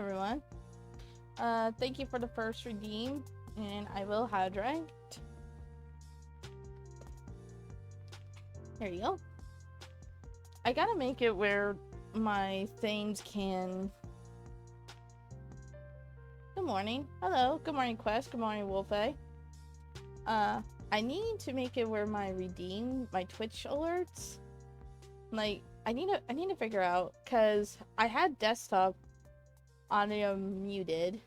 everyone. Thank you for the first redeem, and I will hydrate. There you go. I gotta make it where my things can... Good morning. Hello. Good morning, Quest. Good morning, Wolfie. I need to make it where my Twitch alerts, like, I need to figure out, because I had desktop audio muted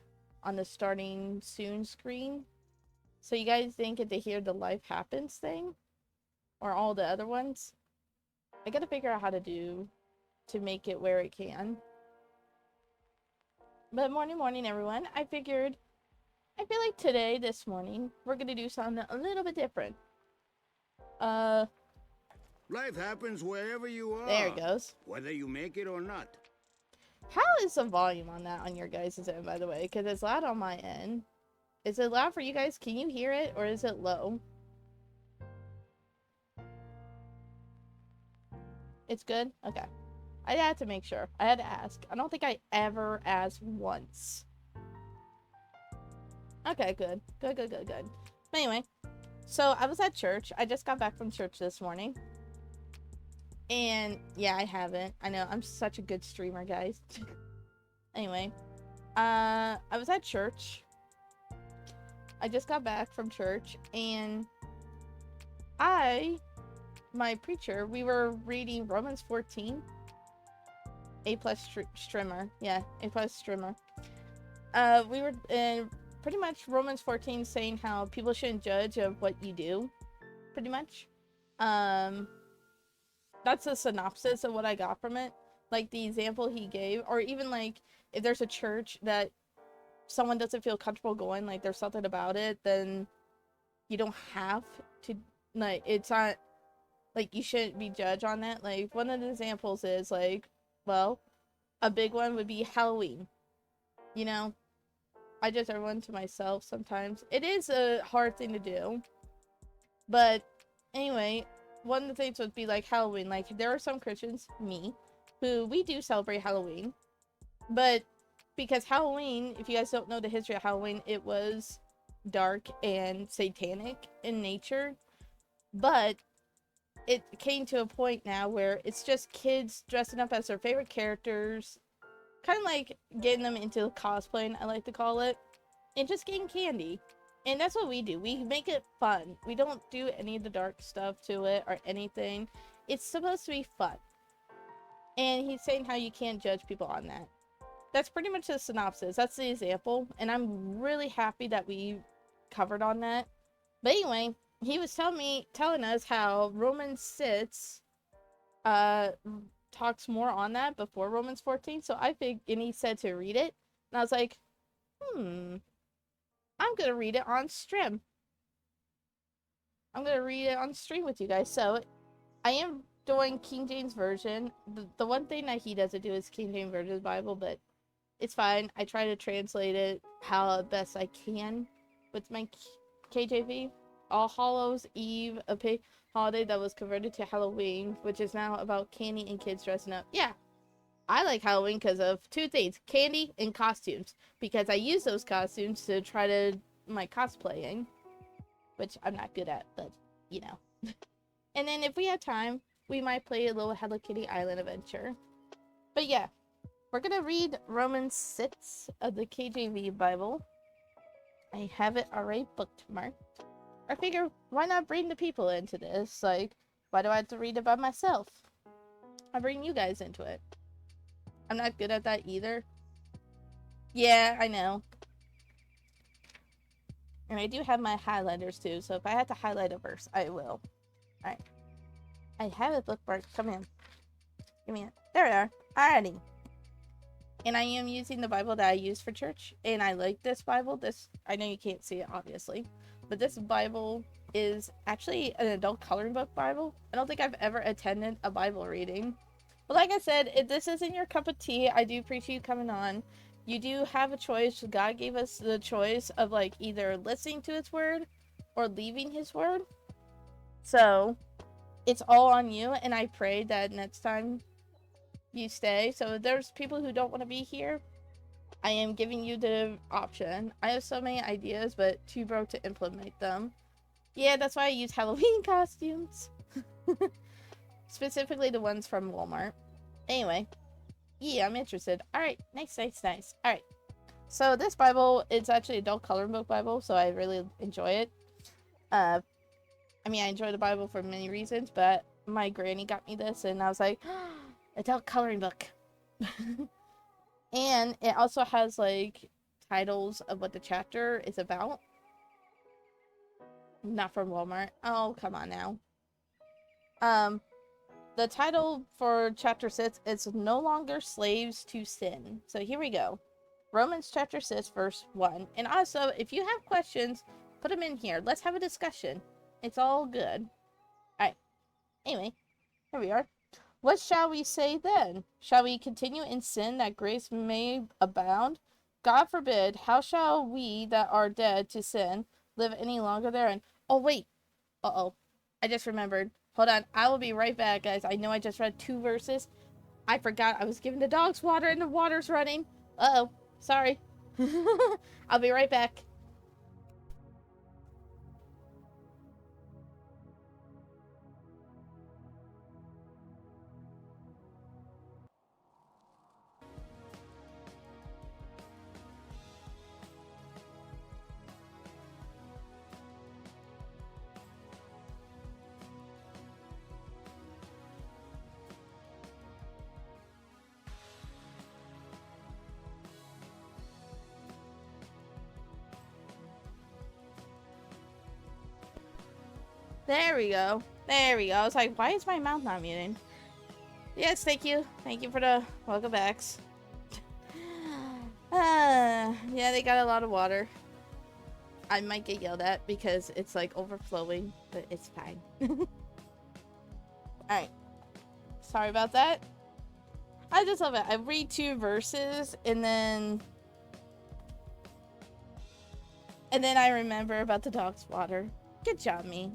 on the starting soon screen, so you guys didn't get to hear the life happens thing or all the other ones. I gotta figure out how to make it where it can. But morning everyone. I feel like this morning we're gonna do something a little bit different. Life happens wherever you are. There it goes. Whether you make it or not. How is the volume on that on your guys' end, by the way? Because it's loud on my end. Is it loud for you guys? Can you hear it, or is it low? It's good? Okay. I had to make sure. I had to ask. I don't think I ever asked once. Okay, good. Good. But anyway, so I was at church. I just got back from church this morning. And yeah, I haven't. I know, I'm such a good streamer, guys. Anyway, I was at church. I just got back from church, and my preacher, we were reading Romans 14. A+ streamer. Yeah, A+ streamer. We were in pretty much Romans 14 saying how people shouldn't judge of what you do. Pretty much. That's a synopsis of what I got from it. Like the example he gave, or even like if there's a church that someone doesn't feel comfortable going, like there's something about it, then you don't have to, like, it's not like you shouldn't be judged on that. Like one of the examples is like, well, a big one would be Halloween. You know, I judge everyone to myself sometimes. It is a hard thing to do, but anyway, one of the things would be like Halloween. Like there are some Christians, me, who we do celebrate Halloween, but because Halloween, if you guys don't know the history of Halloween, it was dark and satanic in nature, but it came to a point now where it's just kids dressing up as their favorite characters, kind of like getting them into cosplaying, I like to call it, and just getting candy. And that's what we do. We make it fun. We don't do any of the dark stuff to it or anything. It's supposed to be fun. And he's saying how you can't judge people on that. That's pretty much the synopsis. That's the example. And I'm really happy that we covered on that. But anyway, he was telling us how Romans 6 talks more on that before Romans 14. So I think, and he said to read it. And I was like, I'm gonna read it on stream. I'm gonna read it on stream with you guys. So I am doing King James Version. The one thing that he doesn't do is King James Version Bible, but it's fine. I try to translate it how best I can with my KJV. All Hallows Eve, a pagan holiday that was converted to Halloween, which is now about candy and kids dressing up. Yeah, I like Halloween because of two things: candy and costumes. Because I use those costumes to try to my cosplaying, which I'm not good at, but you know. And then if we have time, we might play a little Hello Kitty Island adventure. But yeah, we're gonna read Romans 6 of the KJV Bible. I have it already bookmarked. I figure, why not bring the people into this? Like, why do I have to read it by myself? I bring you guys into it. I'm not good at that either. Yeah, I know. And I do have my highlighters too, so if I have to highlight a verse, I will. Alright. I have it bookmarked. Come in. Give me it. There we are. Alrighty. And I am using the Bible that I use for church. And I like this Bible. I know you can't see it, obviously. But this Bible is actually an adult coloring book Bible. I don't think I've ever attended a Bible reading. But like I said, if this isn't your cup of tea, I do appreciate you coming on. You do have a choice. God gave us the choice of like either listening to his word or leaving his word. So it's all on you. And I pray that next time you stay. So if there's people who don't want to be here, I am giving you the option. I have so many ideas, but too broke to implement them. Yeah, that's why I use Halloween costumes. Specifically the ones from Walmart. Anyway, yeah, I'm interested. Alright, nice. Alright, so this Bible, it's actually adult coloring book Bible, so I really enjoy it. I mean, I enjoy the Bible for many reasons, but my granny got me this, and I was like, adult coloring book. And it also has, like, titles of what the chapter is about. Not from Walmart. Oh, come on now. The title for chapter 6 is No Longer Slaves to Sin. So here we go. Romans chapter 6, verse 1. And also, if you have questions, put them in here. Let's have a discussion. It's all good. Alright. Anyway, here we are. What shall we say then? Shall we continue in sin that grace may abound? God forbid. How shall we that are dead to sin live any longer therein? Oh, wait. Uh-oh. I just remembered. Hold on. I will be right back, guys. I know I just read 2 verses. I forgot I was giving the dogs water and the water's running. Uh-oh. Sorry. I'll be right back. There we go. There we go. I was like, why is my mouth not muting? Yes, thank you. Thank you for the welcome backs. Yeah, they got a lot of water. I might get yelled at because it's like overflowing, but it's fine. Alright. Sorry about that. I just love it. I read 2 verses and then I remember about the dog's water. Good job, me.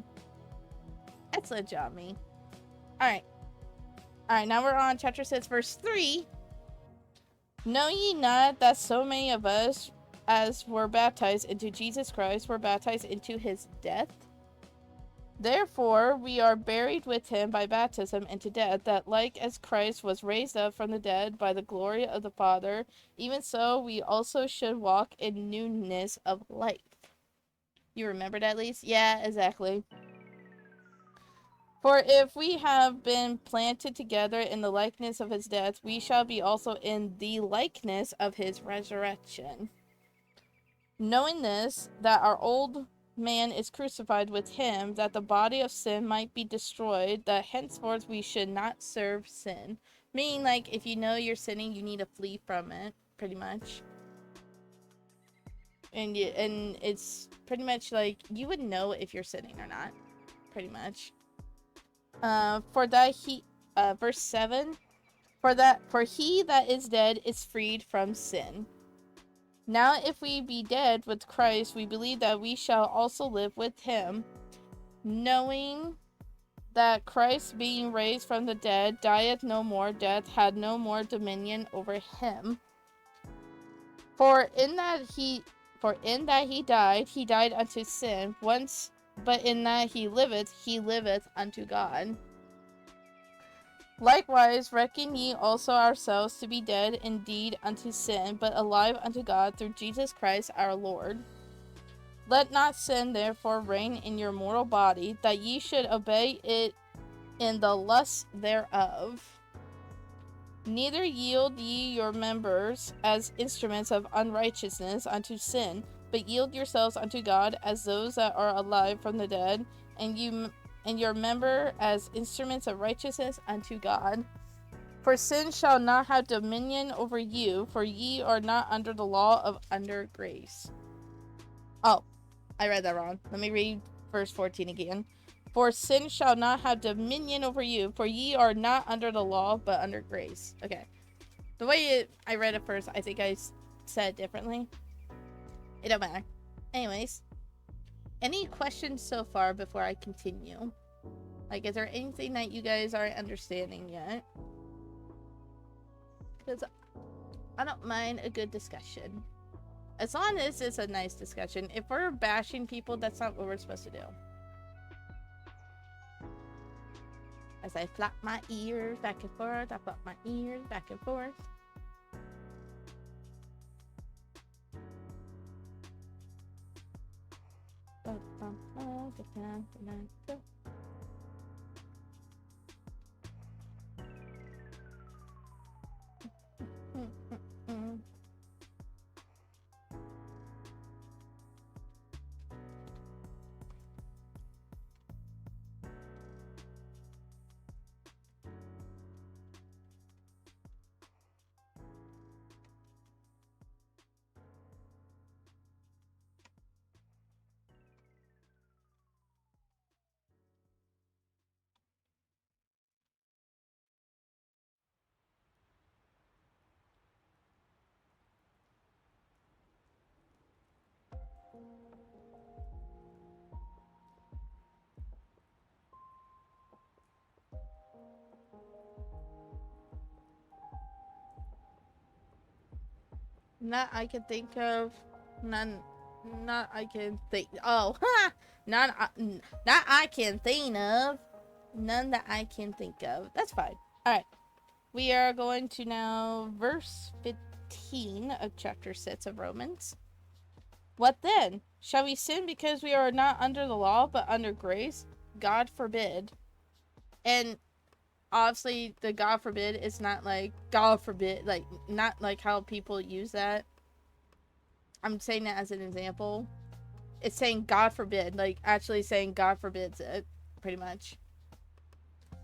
Excellent job, me. Alright. Alright, now we're on chapter 6, verse 3. Know ye not that so many of us as were baptized into Jesus Christ were baptized into his death? Therefore we are buried with him by baptism into death, that like as Christ was raised up from the dead by the glory of the Father, even so we also should walk in newness of life. You remembered at least? Yeah, exactly. For if we have been planted together in the likeness of his death, we shall be also in the likeness of his resurrection. Knowing this, that our old man is crucified with him, that the body of sin might be destroyed, that henceforth we should not serve sin. Meaning, like, if you know you're sinning, you need to flee from it, pretty much. And it's pretty much like, you would know if you're sinning or not, pretty much. Verse 7, for he that is dead is freed from sin. Now if we be dead with Christ, we believe that we shall also live with him, knowing that Christ being raised from the dead dieth no more, death had no more dominion over him. For in that he died unto sin once, but in that he liveth unto God. Likewise, reckon ye also ourselves to be dead indeed unto sin, but alive unto God through Jesus Christ our Lord. Let not sin therefore reign in your mortal body, that ye should obey it in the lusts thereof. Neither yield ye your members as instruments of unrighteousness unto sin, but yield yourselves unto God as those that are alive from the dead, and your member as instruments of righteousness unto God. For sin shall not have dominion over you, for ye are not under the law of under grace. Oh, I read that wrong. Let me read verse 14 again. For sin shall not have dominion over you, for ye are not under the law, but under grace. Okay. The way I read it first, I think I said it differently. It don't matter. Anyways. Any questions so far before I continue? Like, is there anything that you guys aren't understanding yet? Because I don't mind a good discussion. As long as it's a nice discussion. If we're bashing people, that's not what we're supposed to do. As I flap my ears back and forth, I flap my ears back and forth. Not I can think of. None. Not I can think. Oh, ha! Not I can think of. None that I can think of. That's fine. All right. We are going to now verse 15 of chapter 6 of Romans. What then? Shall we sin because we are not under the law but under grace? God forbid. And obviously the God forbid is not like God forbid, like not like how people use that. I'm saying that as an example. It's saying God forbid, like actually saying God forbids it, pretty much.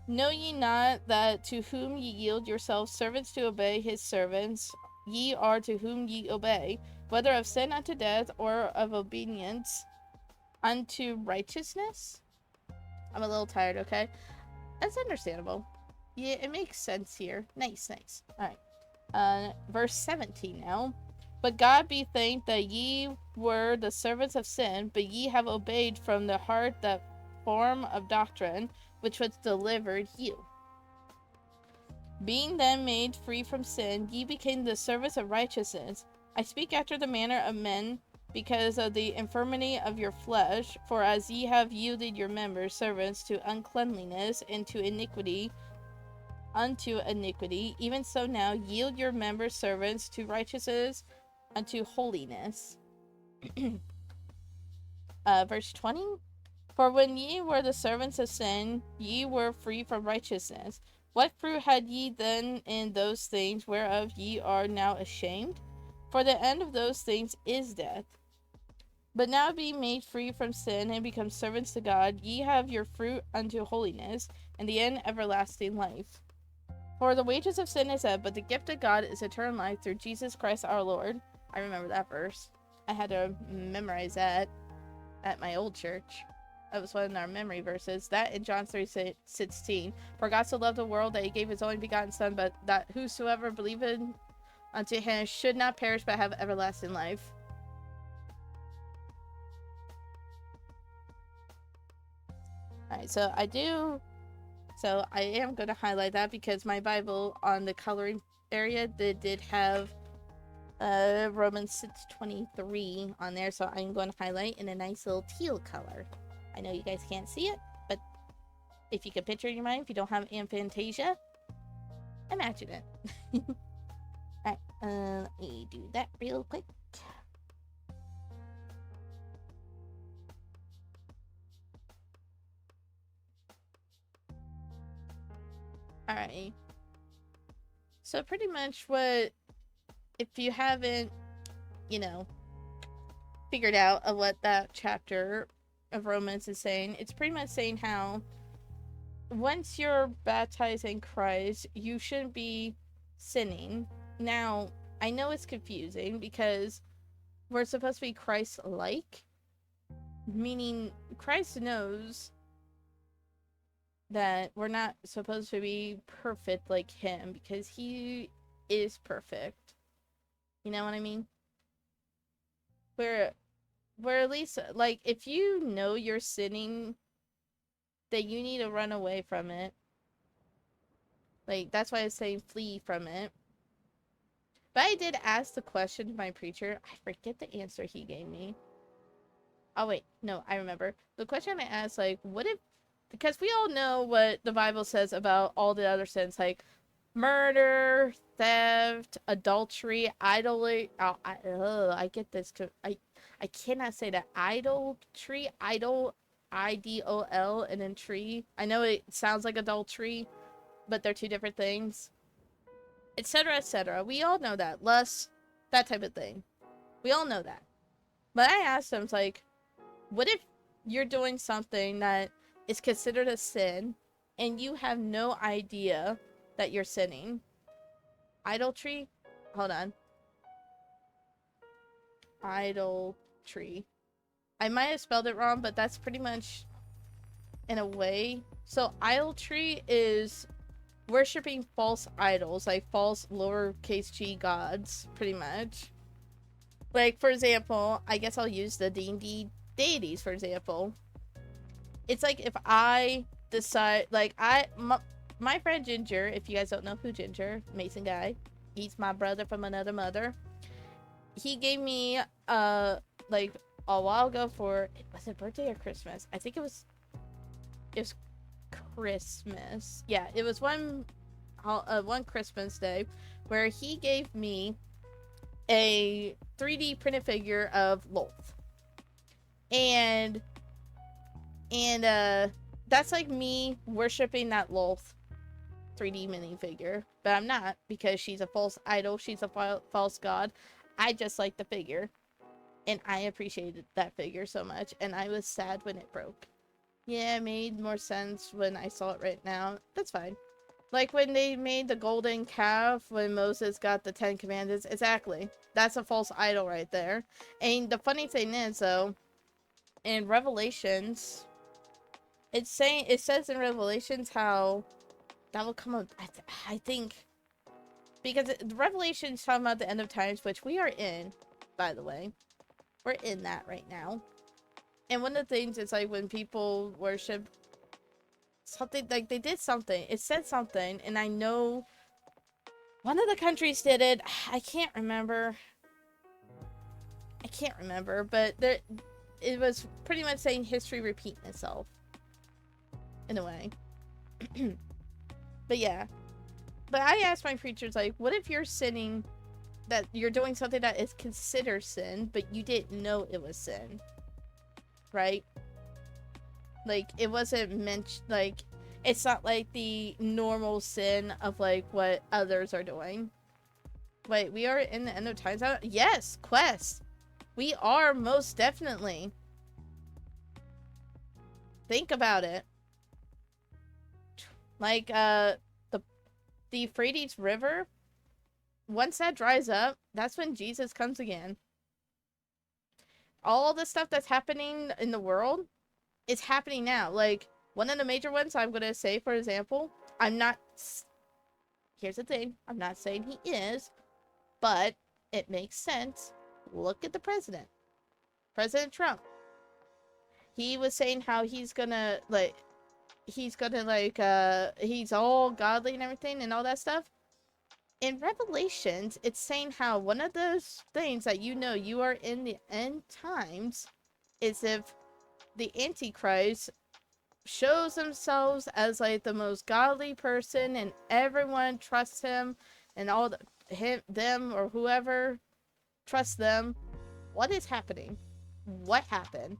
Know ye not that to whom ye yield yourselves servants to obey his servants, ye are to whom ye obey, whether of sin unto death or of obedience unto righteousness? I'm a little tired, okay? That's understandable. Yeah, it makes sense here. Nice. Alright. Verse 17 now. But God be thanked that ye were the servants of sin, but ye have obeyed from the heart that form of doctrine which was delivered you. Being then made free from sin, ye became the servants of righteousness. I speak after the manner of men, because of the infirmity of your flesh, for as ye have yielded your members servants to uncleanliness and to iniquity, unto iniquity, even so now yield your members servants to righteousness, unto holiness. Verse 20. For when ye were the servants of sin, ye were free from righteousness. What fruit had ye then in those things whereof ye are now ashamed? For the end of those things is death. But now being made free from sin and become servants to God, ye have your fruit unto holiness, and the end everlasting life. For the wages of sin is death, but the gift of God is eternal life through Jesus Christ our Lord. I remember that verse. I had to memorize that at my old church. That was one of our memory verses. That in John 3:16. For God so loved the world that he gave his only begotten Son, but that whosoever believeth unto him should not perish but have everlasting life. Alright, so I am going to highlight that because my Bible on the coloring area did have Romans 6:23 on there, so I'm going to highlight in a nice little teal color. I know you guys can't see it, but if you can picture in your mind, if you don't have aphantasia, imagine it. Alright, let me do that real quick. Alright. So pretty much what, if you haven't, figured out of what that chapter of Romans is saying, it's pretty much saying how once you're baptized in Christ, you shouldn't be sinning. Now, I know it's confusing because we're supposed to be Christ-like, meaning Christ knows that we're not supposed to be perfect like him because he is perfect. You know what I mean? We're at least, like, if you know you're sinning, that you need to run away from it. Like, that's why I say flee from it. But I did ask the question to my preacher. I forget the answer he gave me. Oh, wait. No, I remember. The question I asked, like, what if... Because we all know what the Bible says about all the other sins, like murder, theft, adultery, idolatry. Oh, I get this. I cannot say that. Idolatry, IDOL, and then tree. I know it sounds like adultery, but they're two different things. Etc., etc. We all know that. Lust, that type of thing. We all know that. But I asked him, like, what if you're doing something that is considered a sin and you have no idea that you're sinning? Idolatry? Hold on. Idolatry. I might have spelled it wrong, but that's pretty much in a way. So idolatry is worshipping false idols, like false lowercase g gods, pretty much. Like, for example, I guess I'll use the D&D deities, for example. It's like if I decide, like, my friend Ginger, if you guys don't know who Ginger, Mason guy, he's my brother from another mother. He gave me, like, a while ago for, was it birthday or Christmas? I think it was Christmas. Yeah, it was one Christmas day where he gave me a 3D printed figure of Lolth. And that's like me worshiping that Lolth 3D minifigure, but I'm not, because she's a false idol, she's a false god. I just like the figure, and I appreciated that figure so much, and I was sad when it broke. Yeah, it made more sense when I saw it right now. That's fine. Like when they made the golden calf, when Moses got the 10 commandments, exactly. That's a false idol right there. And the funny thing is, though, in Revelations, it says in Revelations how that will come up. I think, because the Revelations talking about the end of times, which we are in, by the way. We're in that right now. And one of the things is, like, when people worship something, like, they did something. It said something, and I know one of the countries did it. I can't remember, but it was pretty much saying history repeating itself. In a way. But yeah. But I asked my preachers, like, what if you're sinning, that you're doing something that is considered sin, but you didn't know it was sin? Right? Like, it wasn't meant, like, it's not like the normal sin of, like, what others are doing. Wait, we are in the end of times? Yes, Quest. We are, most definitely. Think about it. Like, the Euphrates River, once that dries up, that's when Jesus comes again. All the stuff that's happening in the world is happening now. Like, one of the major ones I'm going to say, for example, here's the thing, I'm not saying he is, but it makes sense. Look at the president. President Trump. He was saying how he's gonna, he's all godly and everything and all that stuff. In Revelations, it's saying how one of those things that you are in the end times is if the Antichrist shows themselves as, like, the most godly person and everyone trusts him, and all them or whoever trusts them. What is happening? What happened?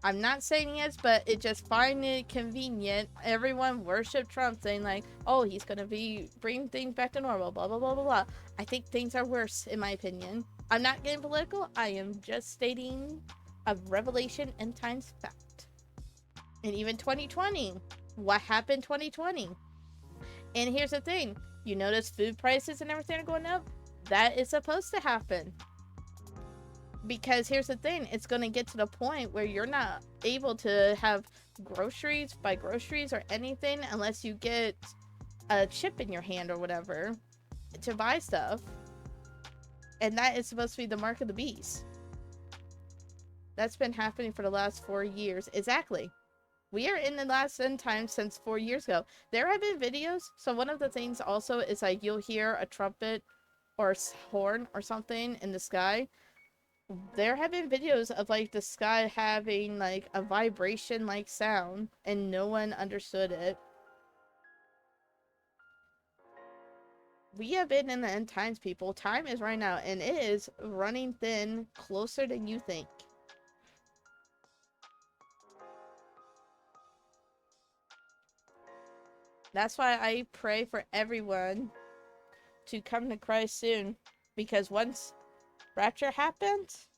I'm not saying yes, but it just find it convenient. Everyone worship Trump, saying, like, oh, he's gonna bring things back to normal, blah, blah, blah, blah, blah. I think things are worse, in my opinion. I'm not getting political. I am just stating a Revelation end times fact. And even 2020. What happened 2020? And here's the thing. You notice food prices and everything are going up? That is supposed to happen. Because here's the thing, it's going to get to the point where you're not able to have buy groceries or anything unless you get a chip in your hand or whatever to buy stuff. And that is supposed to be the mark of the beast. That's been happening for the last 4 years. Exactly. We are in the last end time since 4 years ago. There have been videos. So one of the things also is like you'll hear a trumpet or a horn or something in the sky. There have been videos of like the sky having like a vibration like sound and no one understood it. We have been in the end times, people. Time is right now, and it is running thin closer than you think. That's why I pray for everyone to come to Christ soon. Because once rapture happens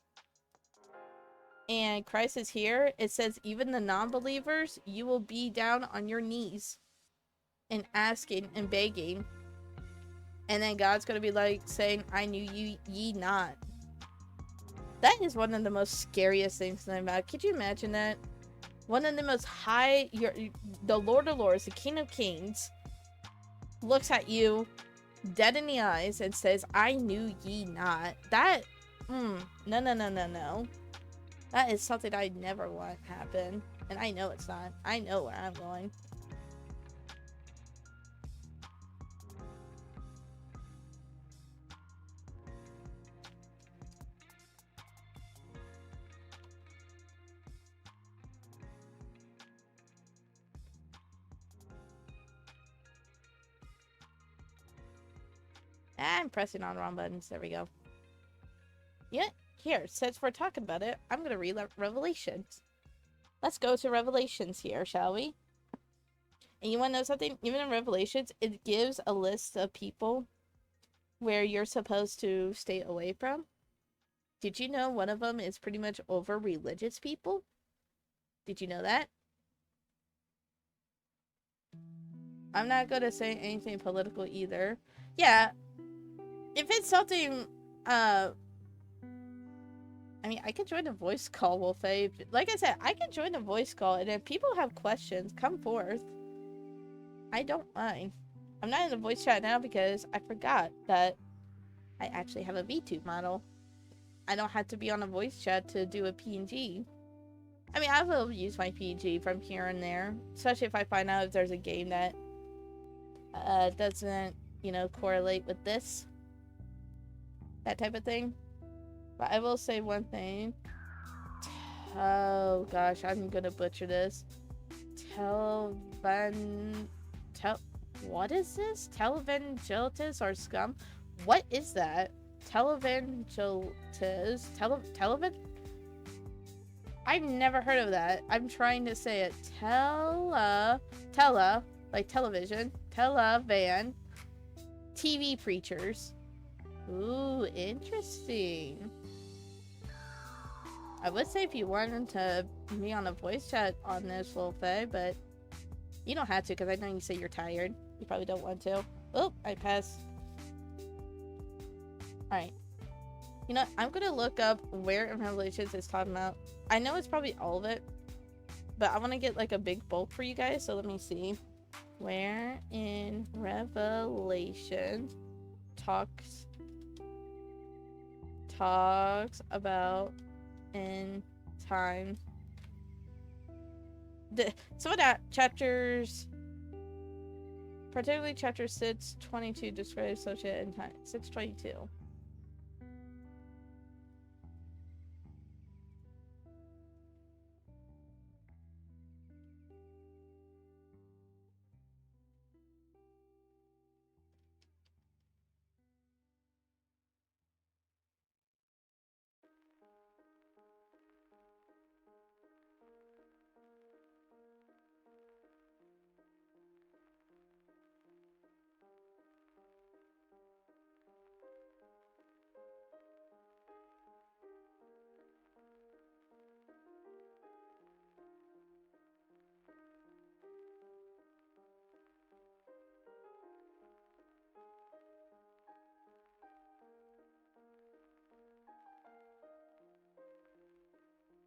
and Christ is here, it says even the non-believers, you will be down on your knees and asking and begging. And then God's going to be like saying, I knew you ye not. That is one of the most scariest things about. Could you imagine that? One of the most high, the Lord of Lords, the King of Kings, looks at you dead in the eyes and says, I knew ye not. That, no. That is something I never want to happen. And I know it's not. I know where I'm going. I'm pressing on the wrong buttons. There we go. Yeah, here, since we're talking about it, I'm going to read Revelations. Let's go to Revelations here, shall we? And you want to know something? Even in Revelations, it gives a list of people where you're supposed to stay away from. Did you know one of them is pretty much over religious people? Did you know that? I'm not going to say anything political either. Yeah. If it's something, I mean, I can join a voice call, Wolfie. Like I said, I can join a voice call, and if people have questions, come forth. I don't mind. I'm not in the voice chat now because I forgot that I actually have a VTube model. I don't have to be on a voice chat to do a PNG. I mean, I will use my PNG from here and there, especially if I find out if there's a game that doesn't, you know, correlate with this. That type of thing. But I will say one thing. Oh gosh, I'm gonna butcher this. What is this? Televangelitis or scum? What is that? Televangelitis? Televan? I've never heard of that. I'm trying to say it. Like television. Televan. TV preachers. Ooh, interesting. I would say if you wanted to be on a voice chat on this, Wolfie, but you don't have to because I know you say you're tired. You probably don't want to. Oh, I passed. Alright. You know, I'm gonna look up where in Revelations it's talking about. I know it's probably all of it, but I want to get like a big bulk for you guys, so let me see. Where in Revelation talks about end time. Some of that chapters, particularly chapter 6:22 describes associated end time. 6:22.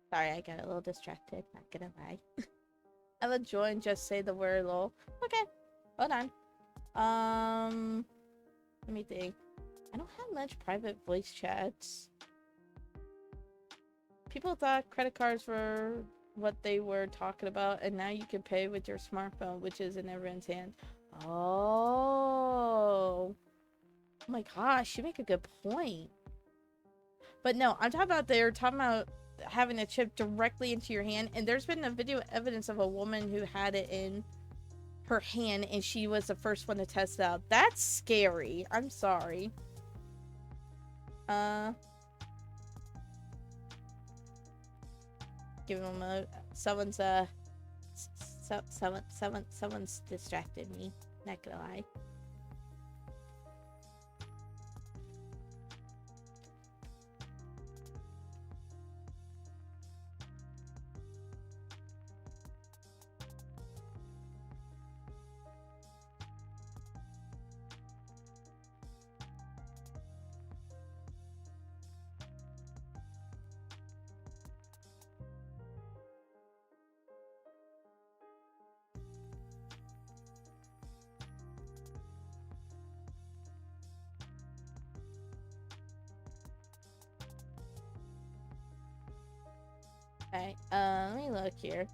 Sorry, I got a little distracted. Not gonna lie. I will join. Just say the word lol. Okay, hold on. Let me think. I don't have much private voice chats. People thought credit cards were what they were talking about, and now you can pay with your smartphone, which is in everyone's hand. Oh my gosh, you make a good point. But no, I'm talking about they're talking about having a chip directly into your hand, and there's been a video evidence of a woman who had it in her hand, and she was the first one to test it out. That's scary. I'm sorry. Give him a moment. Someone's someone's distracted me. Not gonna lie. Okay, let me look here.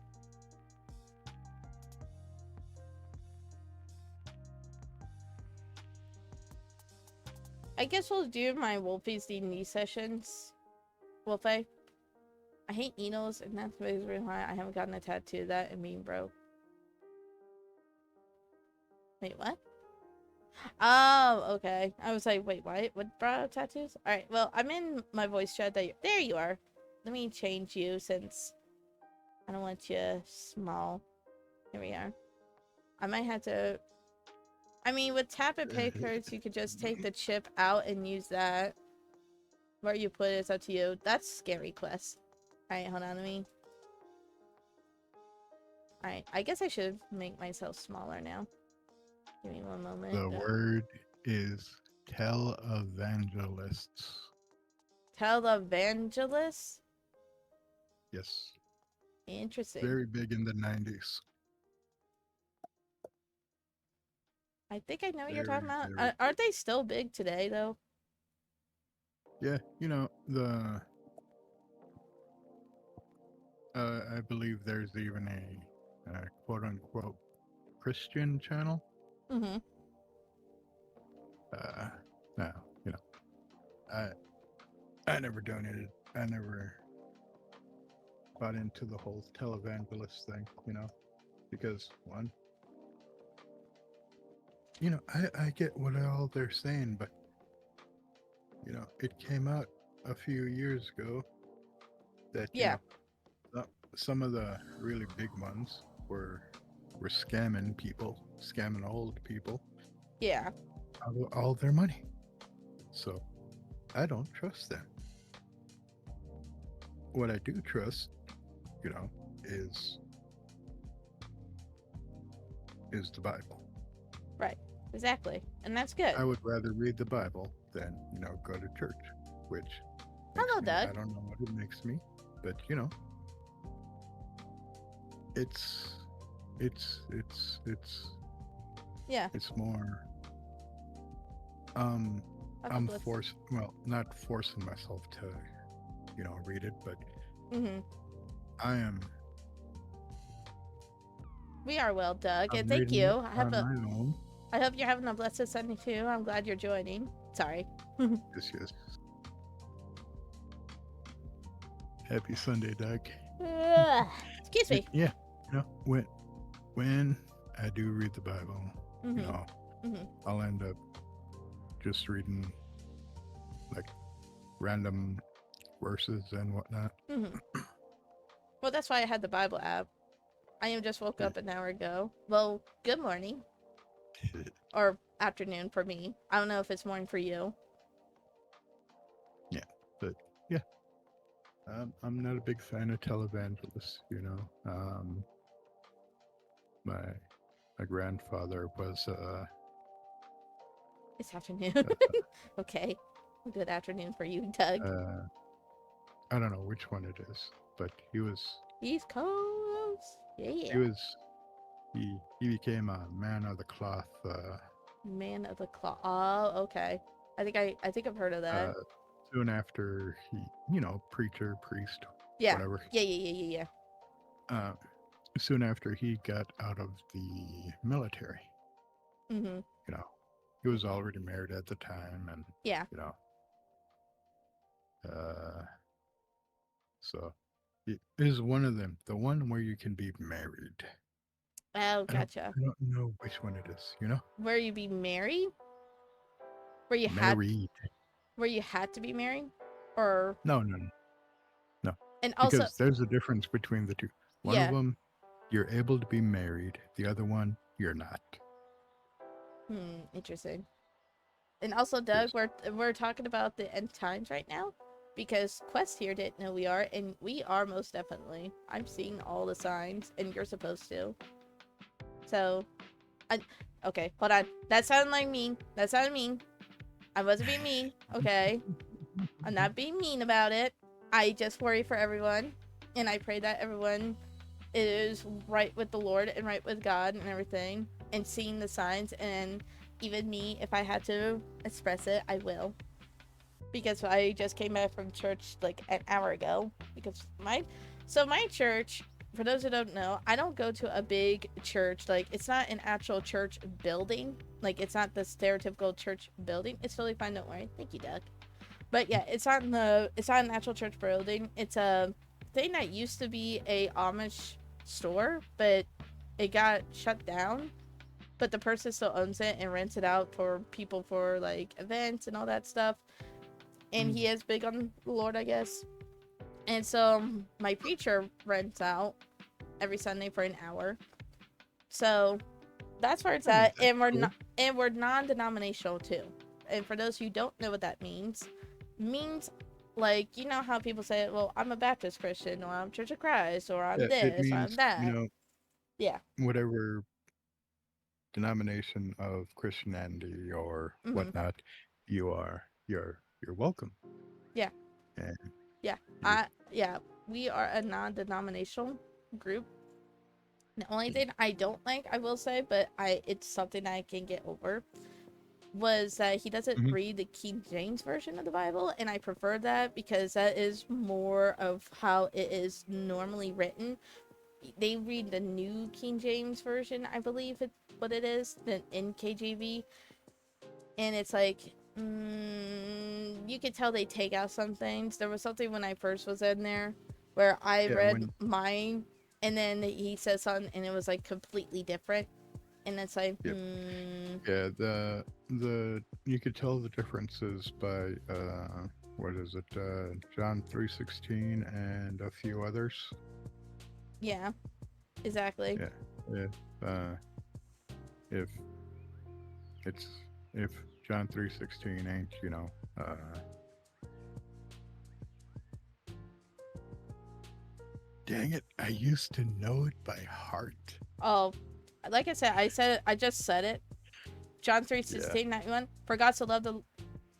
I guess we'll do my Wolfie's D&D sessions. Wolfie? I hate needles, and that's the reason why I haven't gotten a tattoo of that and being broke. Wait, what? Oh, okay. I was like, wait, what? What brought up tattoos? Alright, well, I'm in my voice chat. There you are. Let me change you since I don't want you small. Here we are. I might have to... I mean, with tap and pay cards, you could just take the chip out and use that. Where you put it, it's up to you. That's scary quest. Alright, hold on to me. Alright, I guess I should make myself smaller now. Give me one moment. The word is televangelists. Televangelists? Yes. Interesting. Very big in the 90s. I think I know what you're talking Very, about. very Aren't they still big today, though? Yeah, you know, I believe there's even a quote-unquote Christian channel. Mm-hmm. No, you know, I never donated. I never bought into the whole televangelist thing, you know, because one, you know, I get what all they're saying, but you know, it came out a few years ago that Yeah. you know, some of the really big ones were scamming people, scamming old people. Yeah. All their money. So I don't trust them. What I do trust, you know, is the Bible. Right. Exactly. And that's good. I would rather read the Bible than, you know, go to church, which Hello, me, Doug. I don't know what it makes me, but you know, it's Yeah. it's more I'll I'm flip. not forcing myself to, you know, read it, but Mm-hmm. I am. We are well, Doug, I'm and thank reading you. it on my own. I hope you're having a blessed Sunday too. I'm glad you're joining. Sorry. Yes. Happy Sunday, Doug. Excuse me. Yeah, you know, when I do read the Bible, Mm-hmm. you know, Mm-hmm. I'll end up just reading like random verses and whatnot. Mm-hmm. Well, that's why I had the Bible app. I just woke up an hour ago. Well, good morning. Or afternoon for me. I don't know if it's morning for you. Yeah, but yeah, I'm not a big fan of televangelists. You know, my grandfather was It's afternoon. Okay. Good afternoon for you, Doug. I don't know which one it is, but he was East Coast. Yeah. he became a man of the cloth. Man of the Claw. Oh, okay. I think I've heard of that. Soon after he, you know, preacher, priest, Yeah. whatever. Yeah. uh, soon after he got out of the military. Mm-hmm. You know, he was already married at the time, and Yeah. you know, uh, so it is one of them, the one where you can be married. Oh, gotcha. I don't know which one it is. You know, Where you be married? Where you had married. where you had to be married? Or No, no, no, no. and also Because there's a difference between the two. One of yeah. them, you're able to be married. The other one, you're not. Interesting. And also, Doug, Yes. we're talking about the end times right now, because Quest here didn't know we are, and we are most definitely. I'm seeing all the signs, and you're supposed to. So, okay, hold on. That sounded like mean. That sounded mean. I wasn't being mean. Okay, I'm not being mean about it. I just worry for everyone, and I pray that everyone is right with the Lord and right with God and everything, and seeing the signs. And even me, if I had to express it, I will, because I just came back from church like an hour ago. Because my church, for those who don't know, I don't go to a big church. Like, it's not an actual church building. Like, it's not the stereotypical church building. It's totally fine, don't worry. Thank you, Doug. But yeah, it's not an actual church building. It's a thing that used to be a Amish store, but it got shut down. But the person still owns it and rents it out for people for like events and all that stuff. And he is big on the Lord, I guess. And so my preacher rents out every Sunday for an hour. So that's where it's I mean, at, that's and we're cool. not, and we're non-denominational too. And for those who don't know what that means like, you know how people say, well, I'm a Baptist Christian, or I'm Church of Christ, or I'm Yeah, it this, or I'm means, that. Yeah. whatever denomination of Christianity or Mm-hmm. whatnot you are, you're welcome. Yeah. And Yeah. you, Yeah. We are a non-denominational group. The only thing I don't like, I will say, but it's something I can get over, was that he doesn't Mhm. read the King James version of the Bible, and I prefer that because that is more of how it is normally written. They read the New King James version, I believe it's what it is, the NKJV, and it's like, you could tell they take out some things. There was something when I first was in there where I yeah, read when mine, and then he said something, and it was like completely different, and it's like, yep. Yeah, the you could tell the differences by what is it, John 3:16 and a few others. yeah, exactly. Yeah. If it's if John 3:16 ain't, dang it, I used to know it by heart. Oh, like I said, I just said it. John Yeah. 3:16, For God so loved the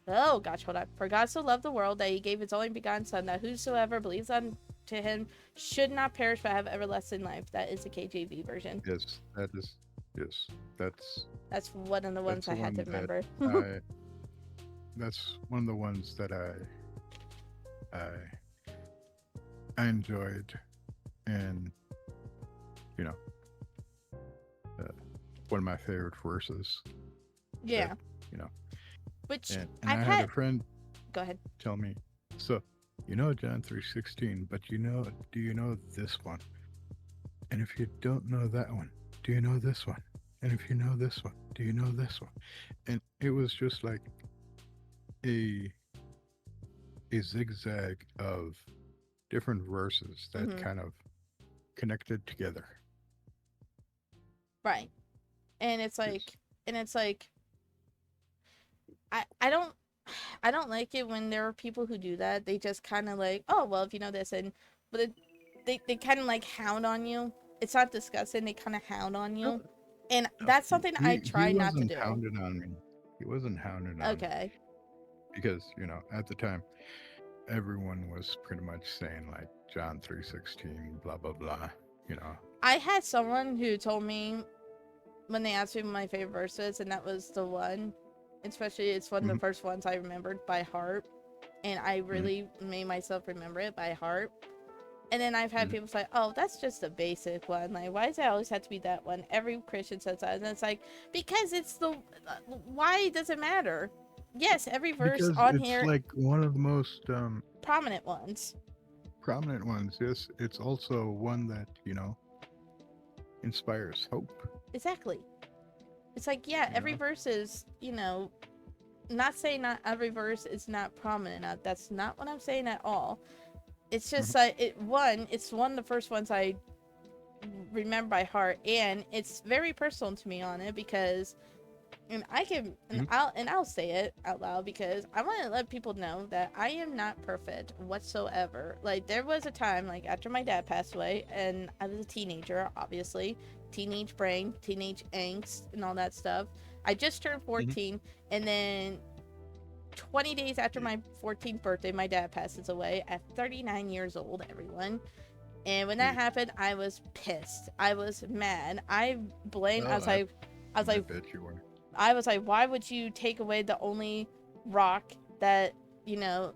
Oh gosh, hold on. For God so loved the world that he gave his only begotten son, that whosoever believes on to him should not perish but have everlasting life. That is the KJV version. Yes, that is. Yes, That's one of the ones that's I the had to one that remember. I. That's one of the ones that I I enjoyed, and you know, one of my favorite verses. Yeah. That, you know, Which and I've I had had a friend Go ahead. tell me, so John 3:16, but do you know this one? And if you don't know that one, do you know this one? And if you know this one, do you know this one? And it was just like a zigzag of different verses that Mm-hmm. kind of connected together. Right. And it's Yes. like I don't I don't like it when there are people who do that. They just kind of like, oh well, if you know this, and but they kind of like hound on you. It's not disgusting. They kind of hound on No, you, and no, that's something I he try not to wasn't do. hounded on me. He wasn't hounded on me Okay. because at the time everyone was pretty much saying like John 3:16, blah blah blah. You know. I had someone who told me when they asked me my favorite verses, and that was the one. Especially, it's one of the Mhm, first ones I remembered by heart, and I mhm. really made myself remember it by heart. And then I've had Mhm. people say, "Oh, that's just a basic one. Like, why does it always have to be that one?" Every Christian says that, and it's like, because it's the. Why does it matter? Yes, every verse Because on it's here, like one of the most prominent ones. prominent ones. Yes, it's also one that, inspires hope. Exactly. It's like, yeah, You every know? verse is, not saying not every verse is not prominent. That's not what I'm saying at all. It's just Mhm. like it's one of the first ones I remember by heart, and it's very personal to me on it because, and I can, Mhm. I'll say it out loud because I want to let people know that I am not perfect whatsoever. Like, there was a time, like, after my dad passed away, and I was a teenager, obviously, teenage brain, teenage angst, and all that stuff. I just turned 14, and then 20 days after my 14th birthday, my dad passes away at 39 years old, everyone. And when that Yeah. happened, I was pissed. I was mad. I blamed. Oh, I was I like, bet you were. why would you take away the only rock that you know?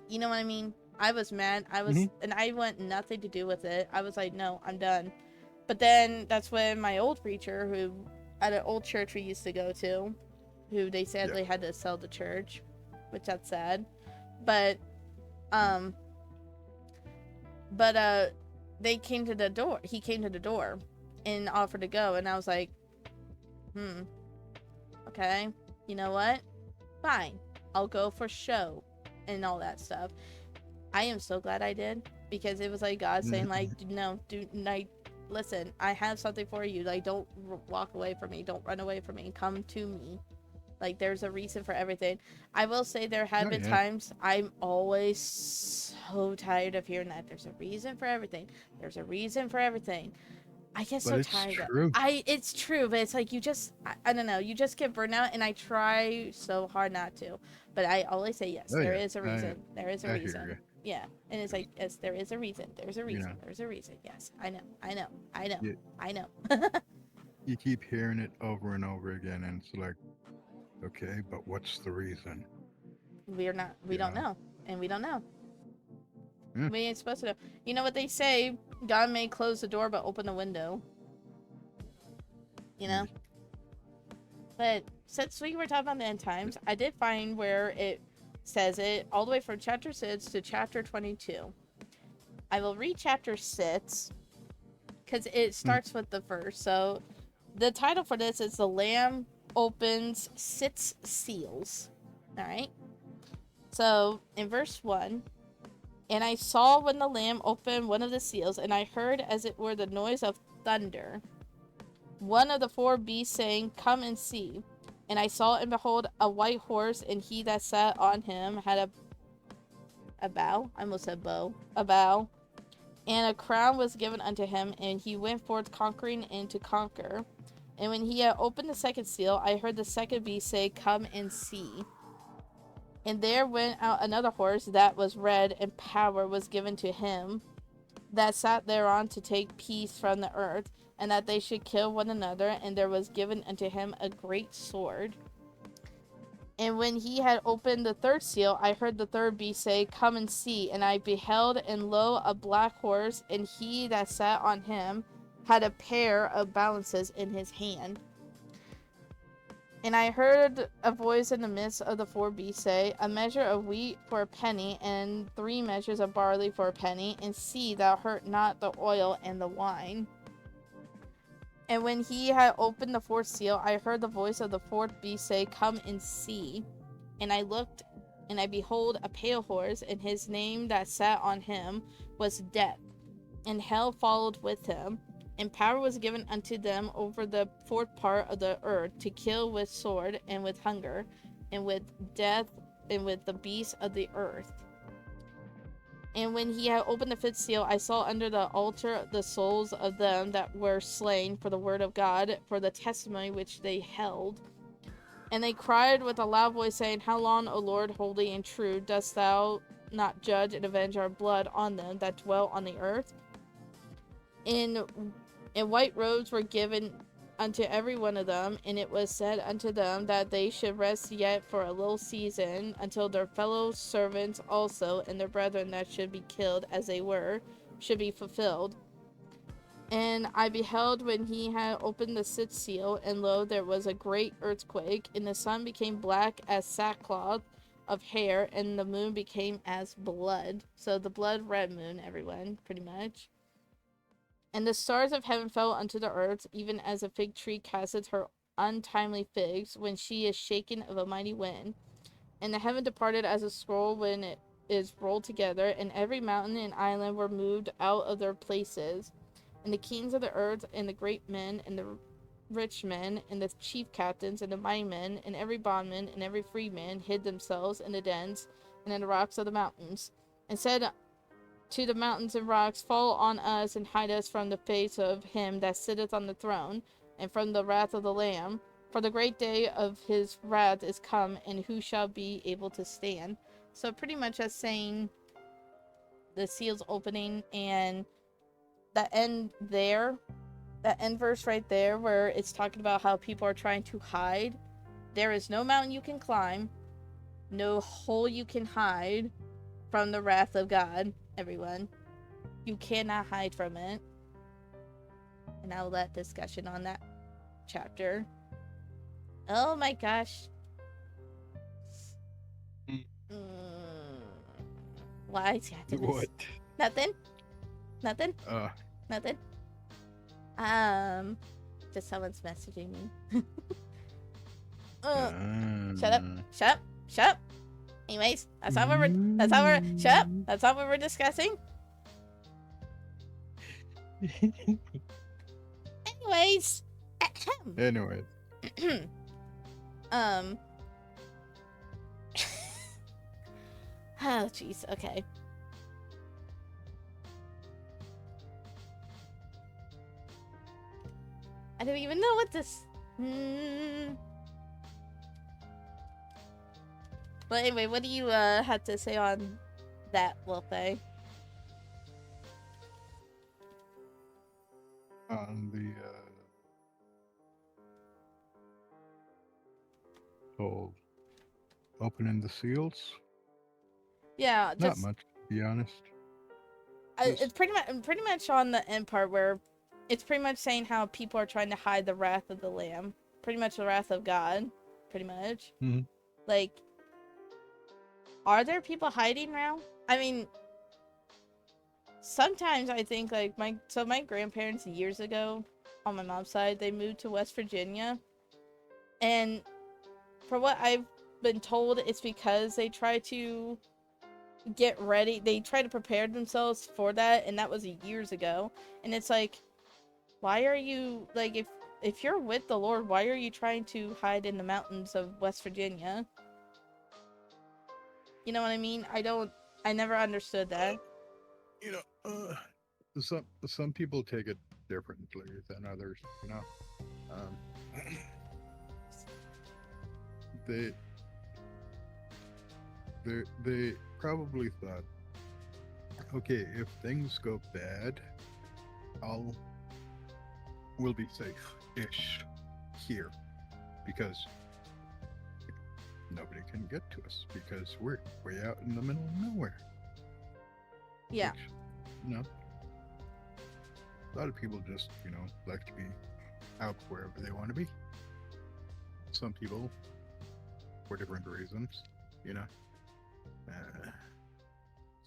You know what I mean? I was mad. Mhm. And I want nothing to do with it. I was like, no, I'm done. But then that's when my old preacher, who at an old church we used to go to, who they sadly had to sell the church, which that's sad. But um, but they came to the door. He came to the door and offered to go, and I was like, okay, you know what? Fine, I'll go for show and all that stuff. I am so glad I did because it was like God saying, like, no, do like, listen, I have something for you. Like, don't walk away from me. Don't run away from me. Come to me. Like, there's a reason for everything. I will say there have Oh, been yeah. times I'm always so tired of hearing that. There's a reason for everything. There's a reason for everything. I get But so it's tired of true. it's true, but it's like you just I don't know, you just get burnt out, and I try so hard not to. But I always say yes, Oh, there yeah. is a reason. There is a I hear reason. you. Yeah. And it's 'Cause, like, yes, there is a reason. There's a you reason. know, There's a reason. Yes. I know. I know. I know. you, I know. you keep hearing it over and over again, and it's like, okay, but what's the reason? We You don't know? know. And we don't know. Yeah. We ain't supposed to know. You know what they say? God may close the door but open the window. You know? But since we were talking about the end times, I did find where it says it all the way from chapter 6 to chapter 22. I will read chapter 6 because it starts with the verse. So the title for this is The Lamb Opens 6 Seals. Alright? So in verse 1, and I saw when the Lamb opened one of the seals, and I heard as it were the noise of thunder. One of the four beasts saying, "Come and see." And I saw and behold a white horse, and he that sat on him had a bow. I almost said bow. A bow. And a crown was given unto him, and he went forth conquering and to conquer. And when he had opened the second seal, I heard the second beast say, "Come and see." And there went out another horse that was red, and power was given to him that sat thereon to take peace from the earth, and that they should kill one another, and there was given unto him a great sword. And when he had opened the third seal, I heard the third beast say, "Come and see." And I beheld, and lo, a black horse, and he that sat on him had a pair of balances in his hand. And I heard a voice in the midst of the four beasts say, "A measure of wheat for a penny, and 3 measures of barley for a penny, and see thou hurt not the oil and the wine." And when he had opened the fourth seal, I heard the voice of the fourth beast say, "Come and see." And I looked, and I behold a pale horse, and his name that sat on him was Death, and hell followed with him. And power was given unto them over the fourth part of the earth to kill with sword, and with hunger, and with death, and with the beasts of the earth. And when he had opened the fifth seal, I saw under the altar the souls of them that were slain for the word of God, for the testimony which they held. And they cried with a loud voice, saying, "How long, O Lord, holy and true, dost thou not judge and avenge our blood on them that dwell on the earth?" And white robes were given unto every one of them, and it was said unto them that they should rest yet for a little season, until their fellow servants also and their brethren that should be killed as they were should be fulfilled. And I beheld when he had opened the sixth seal, and lo, there was a great earthquake, and the sun became black as sackcloth of hair, and the moon became as blood. So the blood red moon, everyone, pretty much. And the stars of heaven fell unto the earth, even as a fig tree casteth her untimely figs when she is shaken of a mighty wind. And the heaven departed as a scroll when it is rolled together, and every mountain and island were moved out of their places. And the kings of the earth, and the great men, and the rich men, and the chief captains, and the mighty men, and every bondman, and every free man, hid themselves in the dens, and in the rocks of the mountains, and said to the mountains and rocks, fall on us, and hide us from the face of him that sitteth on the throne, and from the wrath of the Lamb. For the great day of his wrath is come, and who shall be able to stand? So pretty much that's saying the seal's opening, and that end there, that end verse right there where it's talking about how people are trying to hide. There is no mountain you can climb, no hole you can hide from the wrath of God, everyone. You cannot hide from it. And I'll let discussion on that chapter. Oh my gosh. Why is he after this? What? Nothing? Nothing? Nothing? Just someone's messaging me. Shut up. Shut up. Shut up. Anyways, that's not what we're shut up. That's not what we're discussing. Anyways. Anyways. Oh jeez, okay. I don't even know what this But anyway, what do you have to say on that, Wolfie? On the whole opening the seals? Yeah, just Not much, to be honest. it's pretty much on the end part where it's pretty much saying how people are trying to hide the wrath of the Lamb, pretty much the wrath of God, pretty much. Mm-hmm. Like, are there people hiding now? I mean, sometimes I think like my grandparents years ago on my mom's side, they moved to West Virginia, and for what I've been told, it's because they try to get ready, they try to prepare themselves for that, and that was years ago. And it's like, why are you like, if you're with the Lord, why are you trying to hide in the mountains of West Virginia? You know what I mean? I never understood that. You know, some people take it differently than others, you know. They probably thought, okay, if things go bad, we'll be safe-ish here, because nobody can get to us because we're way out in the middle of nowhere. Yeah. Which, you know, a lot of people just, you know, like to be out wherever they want to be. Some people, for different reasons, you know.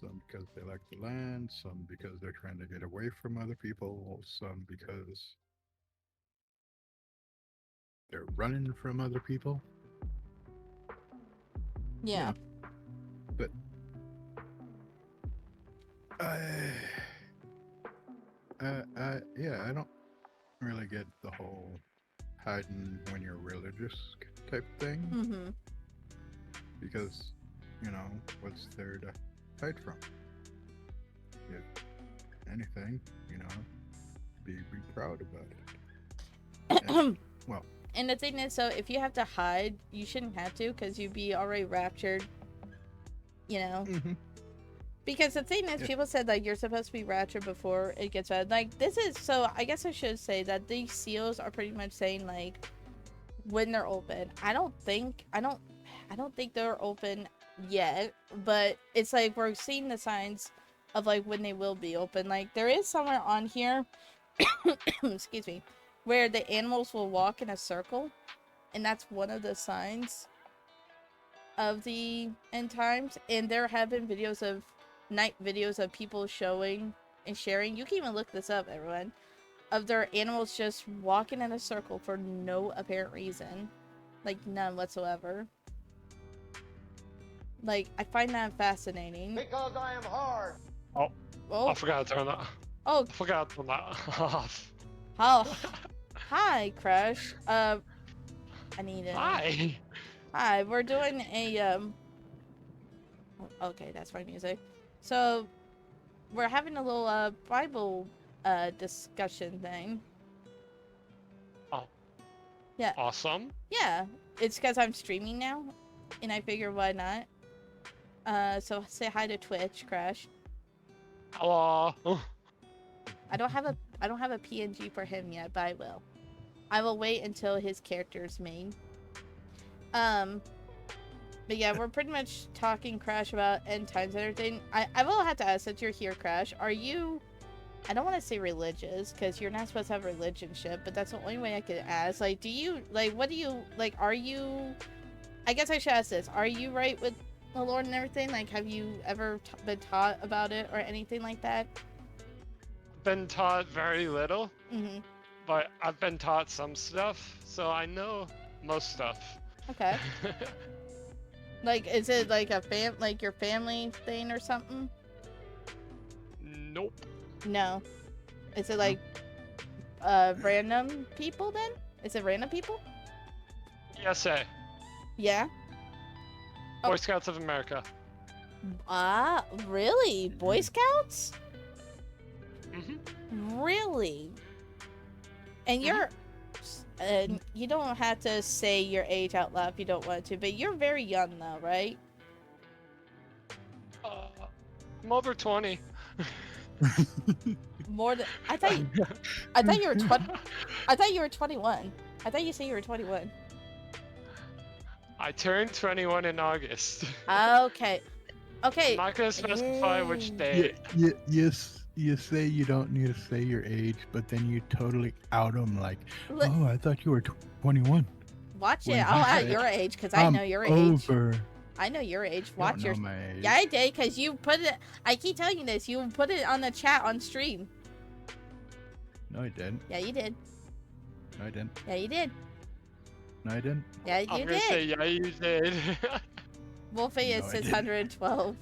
Some because they like the land, some because they're trying to get away from other people, some because they're running from other people. Yeah. But I don't really get the whole hiding when you're religious type thing. Mm-hmm. Because, you know, what's there to hide from? If anything, you know, be proud about it. And, well, and the thing is, so if you have to hide, you shouldn't have to, because you'd be already raptured, you know. mm-hmm. Because the thing is, people said like you're supposed to be raptured before it gets bad. Like, this is, so I guess I should say that these seals are pretty much saying like when they're open. I don't think they're open yet, but it's like we're seeing the signs of like when they will be open. Like there is somewhere on here, excuse me, where the animals will walk in a circle, and that's one of the signs of the end times. And there have been videos of night videos of people showing and sharing. You can even look this up, everyone, of their animals just walking in a circle for no apparent reason, like none whatsoever. Like, I find that fascinating. Because I am hard. Oh, Oh, I forgot to turn that. oh, I forgot to turn that off. oh, hi, Crush. I need it. Hi. Hi, we're doing a, okay, that's my music. So, we're having a little, Bible, discussion thing. Oh. Yeah. Awesome. Yeah, it's because I'm streaming now, and I figure why not. So say hi to Twitch, Crash. Hello. I don't have a PNG for him yet, but I will. I will wait until his character's made. But yeah, we're pretty much talking, Crash, about end times and everything. I will have to ask, since you're here, Crash, are you, I don't want to say religious, because you're not supposed to have relationship, but that's the only way I could ask. Like, do you, like, what do you, like, are you, I guess I should ask this, are you right with the Lord and everything? Like, have you ever been taught about it or anything like that? Been taught very little, Mm-hmm. but I've been taught some stuff, so I know most stuff. Okay. Like, is it like a like your family thing or something? Nope. No. Is it like random people then? Is it random people? ESA. Yeah. Boy Scouts of America. Ah, really? Boy Scouts? Mm-hmm. Really? And you're you don't have to say your age out loud if you don't want to, but you're very young though, right? I'm over 20. More than I thought you were 20. I thought you were 21. I thought you said you were 21. I turned 21 in August. Okay. Okay. I'm not gonna specify which day. Yes, you say you don't need to say your age, but then you totally out them like, oh, I thought you were 21. Watch When it. you I'll out said, your age because I know your age. Over. I know your age. You Watch don't your. know my age. Yeah, I did because you put it. I keep telling you this. You put it on the chat on stream. No, I didn't. Yeah, you did. No, I didn't. Yeah, you did. No, I didn't. Yeah, I'm you gonna did. say yeah, you did. Wolfie is No, I didn't. 612.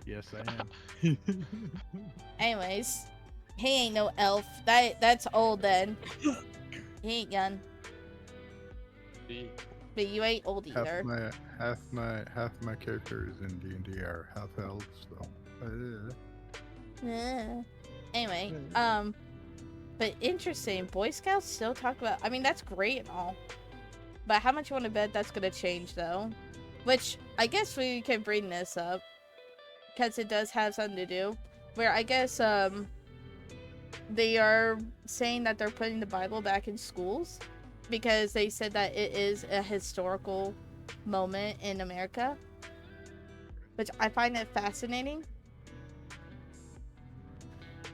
Yes, I am. Anyways, he ain't no elf. That's old then. He ain't young, but you ain't old either. half my characters in D&D are half elves, so. Yeah. Anyway, but interesting. Boy Scouts still talk about. I mean, that's great and all, but how much you want to bet that's gonna change though? Which I guess we can bring this up because it does have something to do. Where I guess they are saying that they're putting the Bible back in schools because they said that it is a historical moment in America, which I find it fascinating.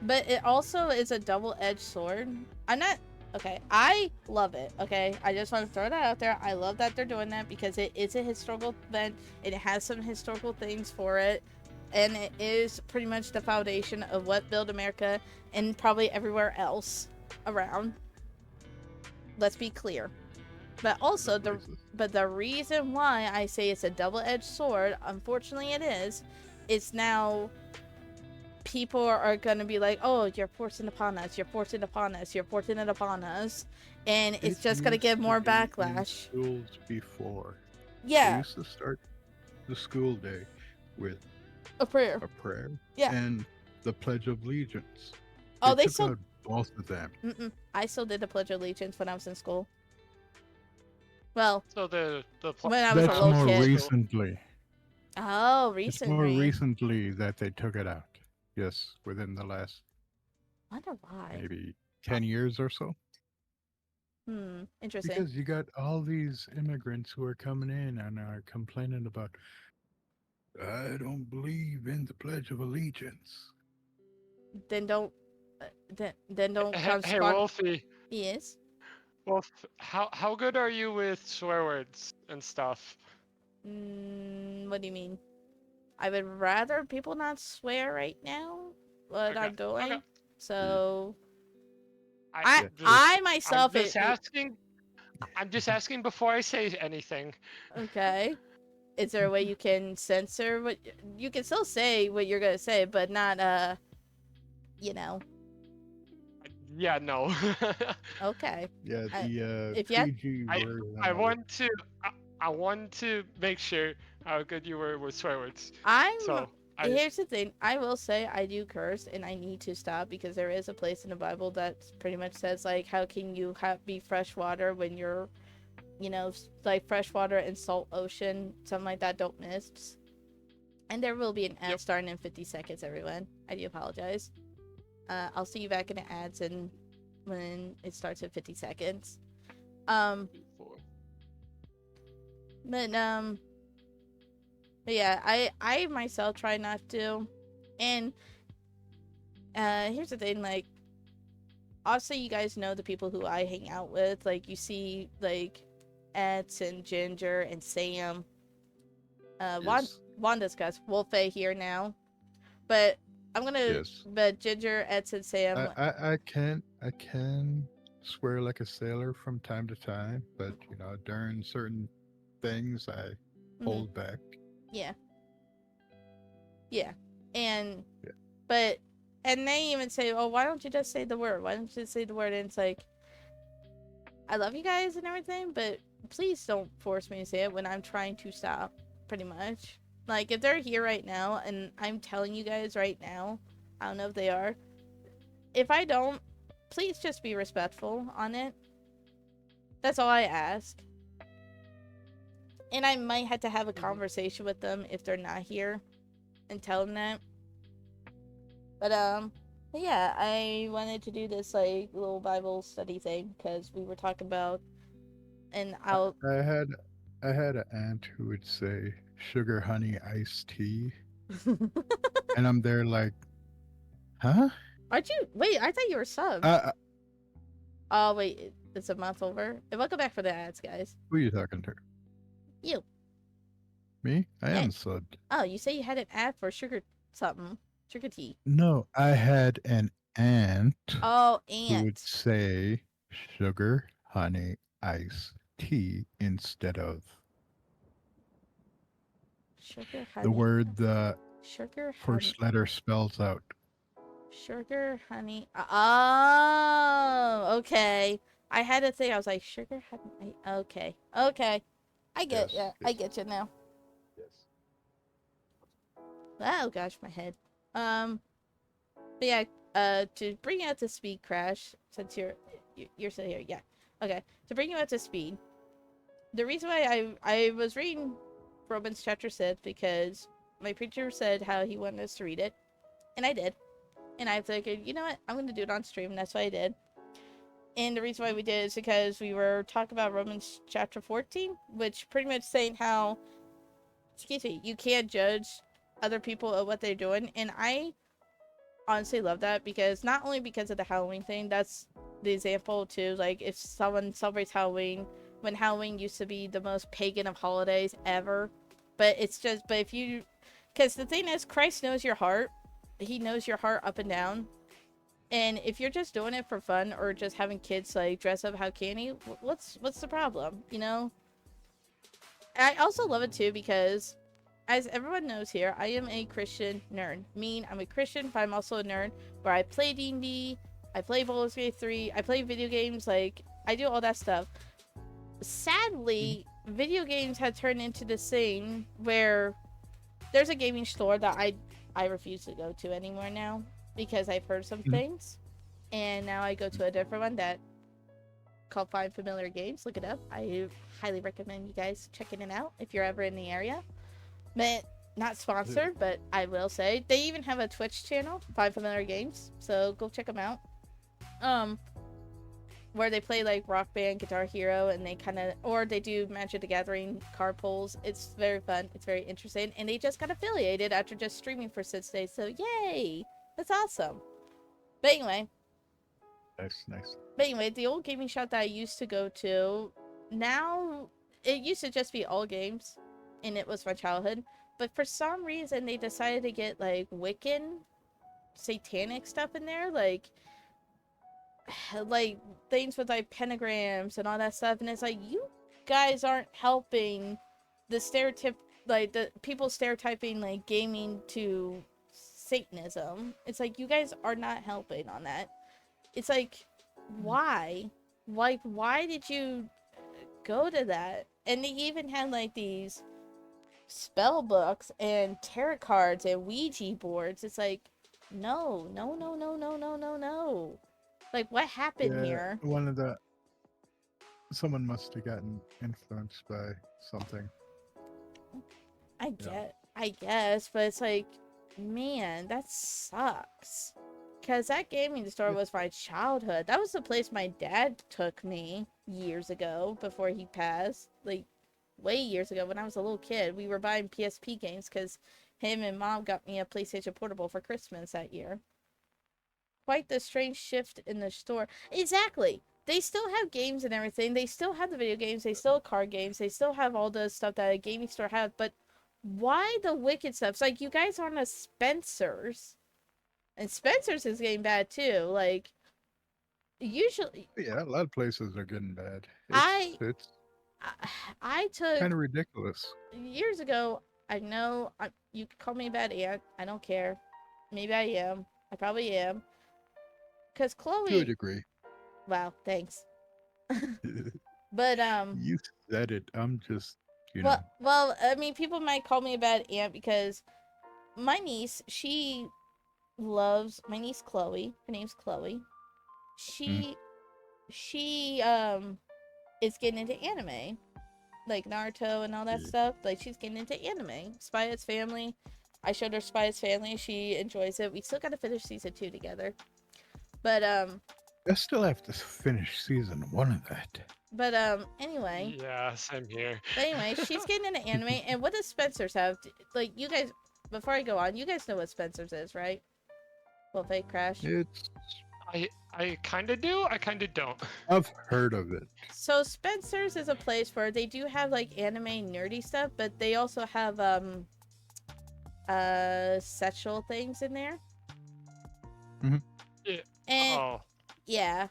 But it also is a double-edged sword. I love it, okay? I just want to throw that out there. I love that they're doing that because it is a historical event. It has some historical things for it. And it is pretty much the foundation of what built America and probably everywhere else around. Let's be clear. But also, the reason why I say it's a double-edged sword, unfortunately it is, it's now people are going to be like, oh, you're forcing it upon us, you're forcing it upon us, you're forcing it upon us. And it's just going to give more backlash. Schools before. Yeah. They used to start the school day with A prayer. a prayer Yeah. and the Pledge of Allegiance. Oh, they took still. out both of them. I still did the Pledge of Allegiance when I was in school. Well, So when I was That's a little more kid. recently. Oh, It's more recently. recently that they took it out. Yes, within the last Wonder why. maybe 10 years or so. Interesting. Because you got all these immigrants who are coming in and are complaining about I don't believe in the Pledge of Allegiance. Then don't. Then don't come Hey, spawn. Wolfie. Yes. Wolf, how good are you with swear words and stuff? What do you mean? I would rather people not swear right now. What Okay. I'm doing. Okay. So I I I'm myself just asking. I'm just asking before I say anything. okay. Is there a way you can censor what you can still say what you're gonna say, but not you know. Yeah, no. Yeah, Okay. I, the if you had, PG I version I of it. want to I want to make sure how good you were with swear words. I'm So I here's the thing. I will say I do curse, and I need to stop because there is a place in the Bible that pretty much says like, how can you be fresh water when you're, like fresh water and salt ocean, something like that. Don't miss. And there will be an ad Yep. starting in 50 seconds, everyone. I do apologize. I'll see you back in the ads and when it starts at 50 seconds. But yeah, I myself try not to. And here's the thing, like obviously you guys know the people who I hang out with. Like you see like Eds and Ginger and Sam. Yes. Wanda's got Wolfie here now. But I'm gonna Yes. but Ginger, Eds and Sam. I can swear like a sailor from time to time, but during certain things I Mhm. hold back. Yeah. Yeah. And Yeah. but and they even say, "Oh, why don't you just say the word? Why don't you just say the word?" And it's like, I love you guys and everything, but please don't force me to say it when I'm trying to stop. Pretty much, like if they're here right now and I'm telling you guys right now, I don't know if they are. If I don't, please just be respectful on it. That's all I ask. And I might have to have a conversation with them if they're not here and tell them that. But yeah, I wanted to do this like little Bible study thing because we were talking about, and I'll. I had an aunt who would say sugar honey iced tea, and I'm there like, huh? Aren't you? Wait, I thought you were subbed. Uh, Oh wait, it's a month over. And welcome back for the ads, guys. who are you talking to? You. Me? I Yeah. am subbed. Oh, you say you had an ad for sugar something, sugar tea. No, I had an aunt Oh, who would aunt. say sugar honey iced tea instead of Sugar honey. the word the Sugar honey. first letter spells out. Sugar honey. Oh, okay. I had to think. I was like sugar honey. Okay, okay. I get Yes, I yes. get you now. Yes. Oh gosh, my head. But yeah. To bring you up to speed, Crash. Since you're still here, yeah. Okay. To bring you up to speed. The reason why I was reading Romans chapter 6 because my preacher said how he wanted us to read it, and I did. And I figured, you know what? I'm going to do it on stream. And that's what I did. And the reason why we did is because we were talking about Romans chapter 14, which pretty much saying how, excuse me, you can't judge other people at what they're doing. And I honestly love that because not only because of the Halloween thing, that's the example too. Like if someone celebrates Halloween when Halloween used to be the most pagan of holidays ever. But if you, because the thing is, Christ knows your heart. He knows your heart up and down. And if you're just doing it for fun or just having kids like dress up how candy, what's the problem? I also love it too because, as everyone knows here, I am a Christian nerd. I'm a Christian, but I'm also a nerd where I play D&D, I play Baldur's Gate 3, I play video games, like I do all that stuff. Sadly, video games have turned into this thing where there's a gaming store that I refuse to go to anymore now because I've heard some things, and now I go to a different one that called Find Familiar Games. Look it up. I highly recommend you guys checking it out if you're ever in the area. But not sponsored, but I will say they even have a Twitch channel, Find Familiar Games. So go check them out. where they play like Rock Band, Guitar Hero, and they kind of, or they do Magic the Gathering card pulls. It's very fun. It's very interesting, and they just got affiliated after just streaming for 6 days. So yay, that's awesome. But anyway, Nice. the old gaming shop that I used to go to, now it used to just be all games, and it was my childhood. But for some reason, they decided to get like Wiccan, satanic stuff in there, like things with like pentagrams and all that stuff. And it's like, you guys aren't helping the stereotype, like the people stereotyping like gaming to Satanism. It's like, you guys are not helping on that. It's like, why? Like, why did you go to that? And they even had like these spell books and tarot cards and Ouija boards. It's like, no. Like, what happened here? Someone must have gotten influenced by something. I guess, but it's like, man, that sucks. Because that gaming store was my childhood. That was the place my dad took me years ago before he passed. Like, way years ago when I was a little kid. We were buying PSP games because him and mom got me a PlayStation Portable for Christmas that year. Quite the strange shift in the store. Exactly. They still have games and everything. They still have the video games. They still have card games. They still have all the stuff that a gaming store has. But why the wicked stuff? It's like, you guys aren't a Spencer's. And Spencer's is getting bad too. Like, usually... Yeah, a lot of places are getting bad. It's I took... kind of ridiculous. Years ago, I know... you could call me a bad aunt. I don't care. Maybe I am. I probably am. Because Chloe... To a degree. Wow, thanks. But, You said it. I'm just, you know. Well, I mean, people might call me a bad aunt because my niece, she loves... My niece Chloe. Her name's Chloe. She is getting into anime. Like Naruto and all that stuff. Like, she's getting into anime. Spy X Family. I showed her Spy X Family. She enjoys it. We still gotta finish season 2 together. But, I still have to finish season 1 of that. But, anyway. Yeah, same here. But anyway, she's getting into anime. And what does Spencer's have? Like, you guys, before I go on, you guys know what Spencer's is, right? Well, Fake Crash. I kind of do, I kind of don't. I've heard of it. So Spencer's is a place where they do have like anime nerdy stuff, but they also have sexual things in there. Mm-hmm. Yeah. And yeah,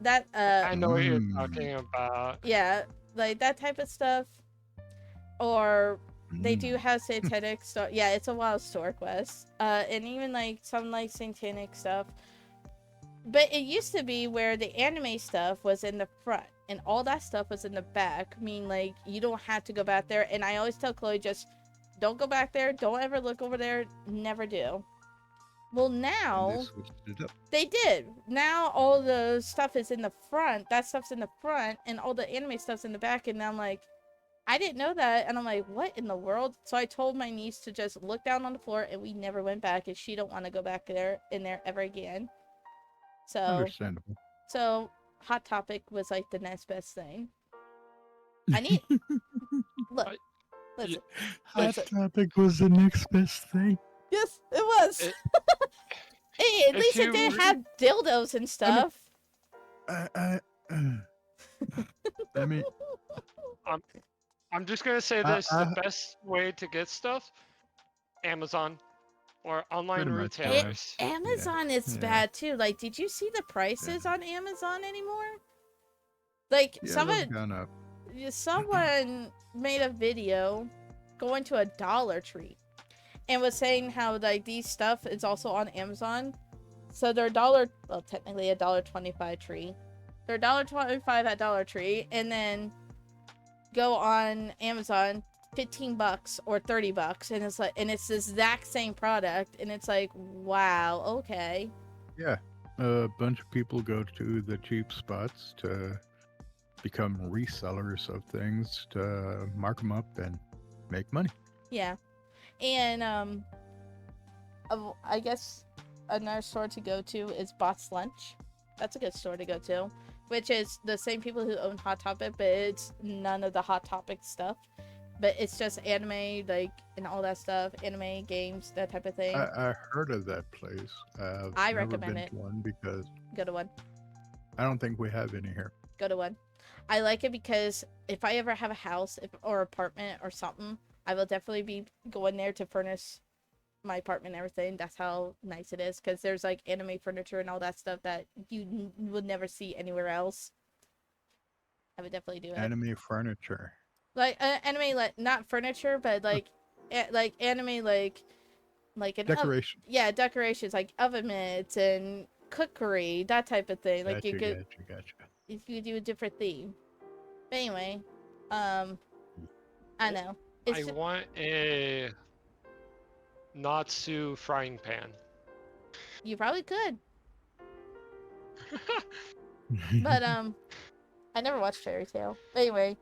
that I know what you're talking about. Yeah, like that type of stuff. Or they do have satanic stuff. Yeah, it's a wild store quest. And even like some like satanic stuff. But it used to be where the anime stuff was in the front and all that stuff was in the back. I mean, like, you don't have to go back there. And I always tell Chloe, just don't go back there. Don't ever look over there. Never do. Well, now they did. Now all the stuff is in the front. That stuff's in the front and all the anime stuff's in the back. And I'm like, I didn't know that. And I'm like, what in the world? So I told my niece to just look down on the floor and we never went back and she don't want to go back there ever again. So, understandable. So, Hot Topic was like the next best thing. I need... Look. Listen. Hot Topic was the next best thing. Yes, it was. Hey, at least it didn't have dildos and stuff. I mean... I'm just going to say this. The best way to get stuff, Amazon. Or online retailers. Amazon is bad too. Like, did you see the prices on Amazon anymore? Like, someone made a video going to a Dollar Tree and was saying how like these stuff is also on Amazon. So they're technically $1.25 tree. They're $1.25 at Dollar Tree, and then go on Amazon. $15 or $30, and it's like, and it's the exact same product, and it's like, wow, okay. Yeah, a bunch of people go to the cheap spots to become resellers of things to mark them up and make money. Yeah, and I guess another store to go to is Bots Lunch. That's a good store to go to. which is the same people who own Hot Topic, but it's none of the Hot Topic stuff. But it's just anime, like, and all that stuff, anime, games, that type of thing. I heard of that place. I never recommend been it. to one because Go to one. I don't think we have any here. Go to one. I like it because if I ever have a house or apartment or something, I will definitely be going there to furnish my apartment and everything. That's how nice it is, because there's like anime furniture and all that stuff that you would never see anywhere else. I would definitely do it. Anime furniture. Like anime, like not furniture, but like like anime, like an Decoration. yeah, decorations like oven mitts and cookery, that type of thing. Like Gotcha, you could gotcha. you could do a different theme. But anyway, I know. I want a Natsu frying pan. You probably could, but I never watched Fairy Tail. But anyway,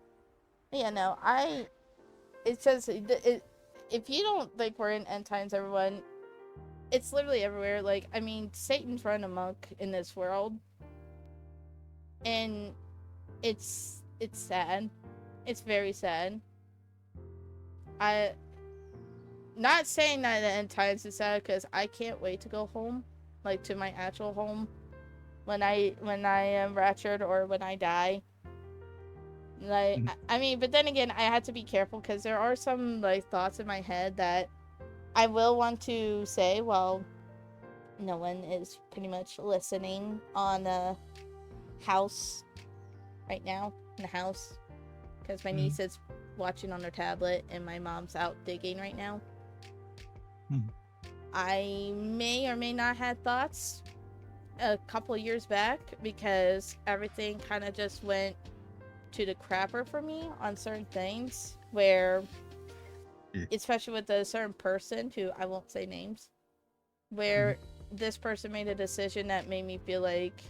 yeah, no, it says if you don't think we're in end times, everyone, it's literally everywhere. Like, I mean, Satan's run amok in this world, and it's sad. It's very sad. Not saying that the end times is sad, because I can't wait to go home, like to my actual home, when I am raptured or when I die. Like, I mean, but then again, I had to be careful because there are some like thoughts in my head that I will want to say while no one is pretty much listening on a house right now in the house, because my niece is watching on her tablet and my mom's out digging right now. I may or may not have thoughts a couple of years back, because everything kind of just went to the crapper for me on certain things, where especially with a certain person who I won't say names, where this person made a decision that made me feel like,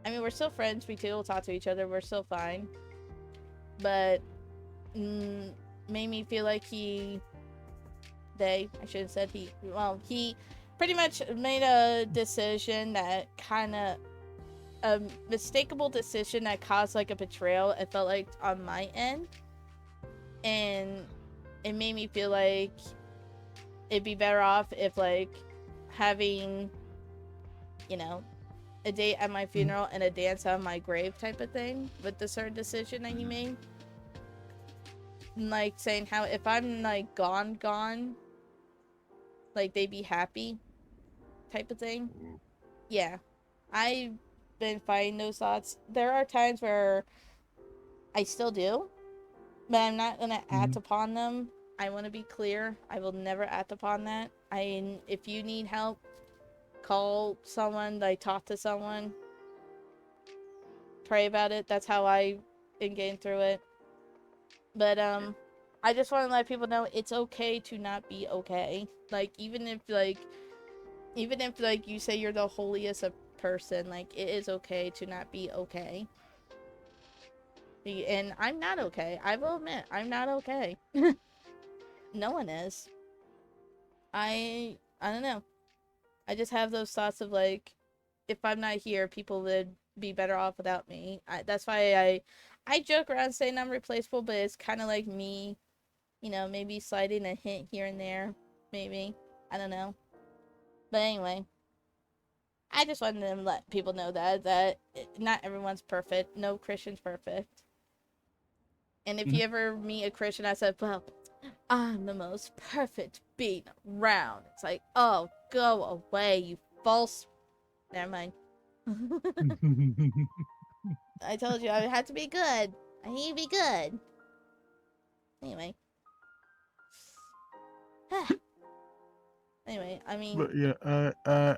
I mean, we're still friends, we still talk to each other, we're still fine, but made me feel like he pretty much made a decision that kind of, a mistakable decision that caused like a betrayal, it felt like, on my end, and it made me feel like it'd be better off if, like, having, you know, a date at my funeral and a dance on my grave type of thing with the certain decision that he made. Like, saying how if I'm like gone, like, they'd be happy type of thing. Yeah, I've been fighting those thoughts. There are times where I still do, but I'm not gonna act upon them. I want to be clear, I will never act upon that. If you need help, call someone, like, talk to someone, pray about it. That's how I been getting through it. But I just want to let people know it's okay to not be okay. Like, even if you say you're the holiest of person, like, it is okay to not be okay. And I'm not okay. I will admit, I'm not okay. No one is. I don't know. I just have those thoughts of, like, if I'm not here, people would be better off without me. That's why I joke around saying I'm replaceable, but it's kind of like me, you know, maybe sliding a hint here and there, maybe. I don't know. But anyway, I just wanted to let people know that not everyone's perfect. No Christian's perfect. And if you ever meet a Christian, I said, well, I'm the most perfect being around. It's like, oh, go away, you false. Never mind. I told you I had to be good. I need to be good. Anyway. Anyway, I mean. But yeah,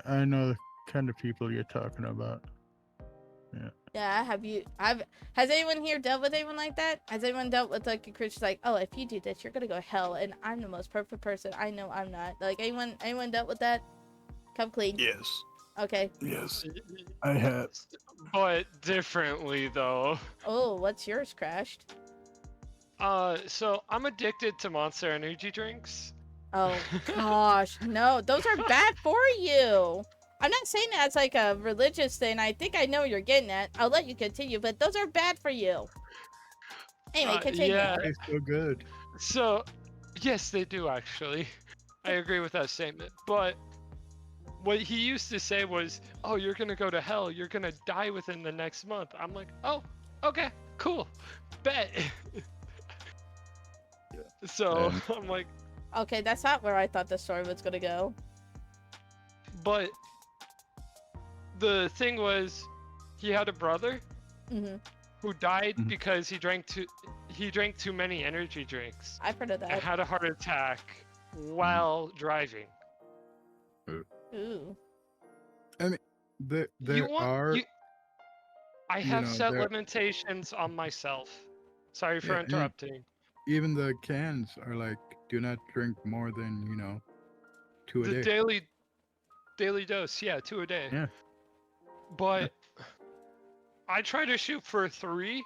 I know the kind of people you're talking about. Yeah. Yeah, has anyone here dealt with anyone like that? Has anyone dealt with, like, a Christian, like, oh, if you do this, you're gonna go to hell, and I'm the most perfect person. I know I'm not. Like, anyone dealt with that? Come clean. Yes. Okay. Yes. I have. But differently, though. Oh, what's yours, Crashed? So I'm addicted to Monster Energy drinks. Oh, gosh. No, those are bad for you. I'm not saying that it's like a religious thing. I think I know what you're getting at. I'll let you continue, but those are bad for you. Anyway, continue. Yeah. Tastes so good. So, yes, they do actually. I agree with that statement. But what he used to say was, "Oh, you're gonna go to hell. You're gonna die within the next month." I'm like, "Oh, okay, cool, bet." So And- I'm like, Okay, that's not where I thought the story was gonna go. but the thing was, he had a brother Hmm. who died Mhm. because he drank too many energy drinks I've heard of and that. had a heart attack while driving. Ooh. There You want are, you, I you have know, set there, limitations on myself. Sorry for yeah, and interrupting. even the cans are like, do not drink more than, 2 a The day. daily dose, yeah, 2 a day. Yeah. But I try to shoot for 3,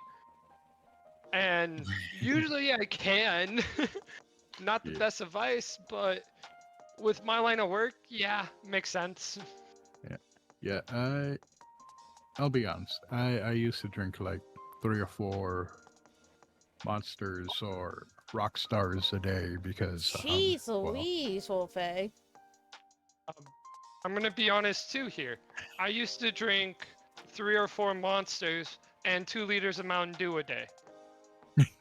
and usually I can. Not the Yeah. best advice, but with my line of work, yeah, makes sense. Yeah, I'll be honest. I used to drink like 3 or 4 monsters or rock stars a day because Jeez well, Louise, Wolfie. I'm gonna be honest too here. I used to drink 3 or 4 monsters and 2 liters of Mountain Dew a day.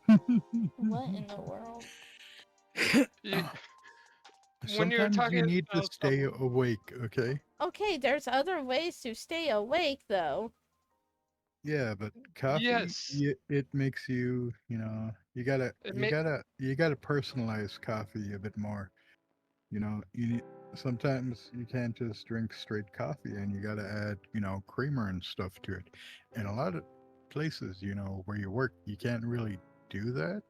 What in the world? You, when you're sometimes you talking need to about stay awake, okay? Okay, there's other ways to stay awake, though. Yeah, but coffee, yes, it makes you, you gotta, it you gotta, you gotta personalize coffee a bit more. Sometimes you can't just drink straight coffee, and you gotta add, creamer and stuff to it. And a lot of places, where you work, you can't really do that,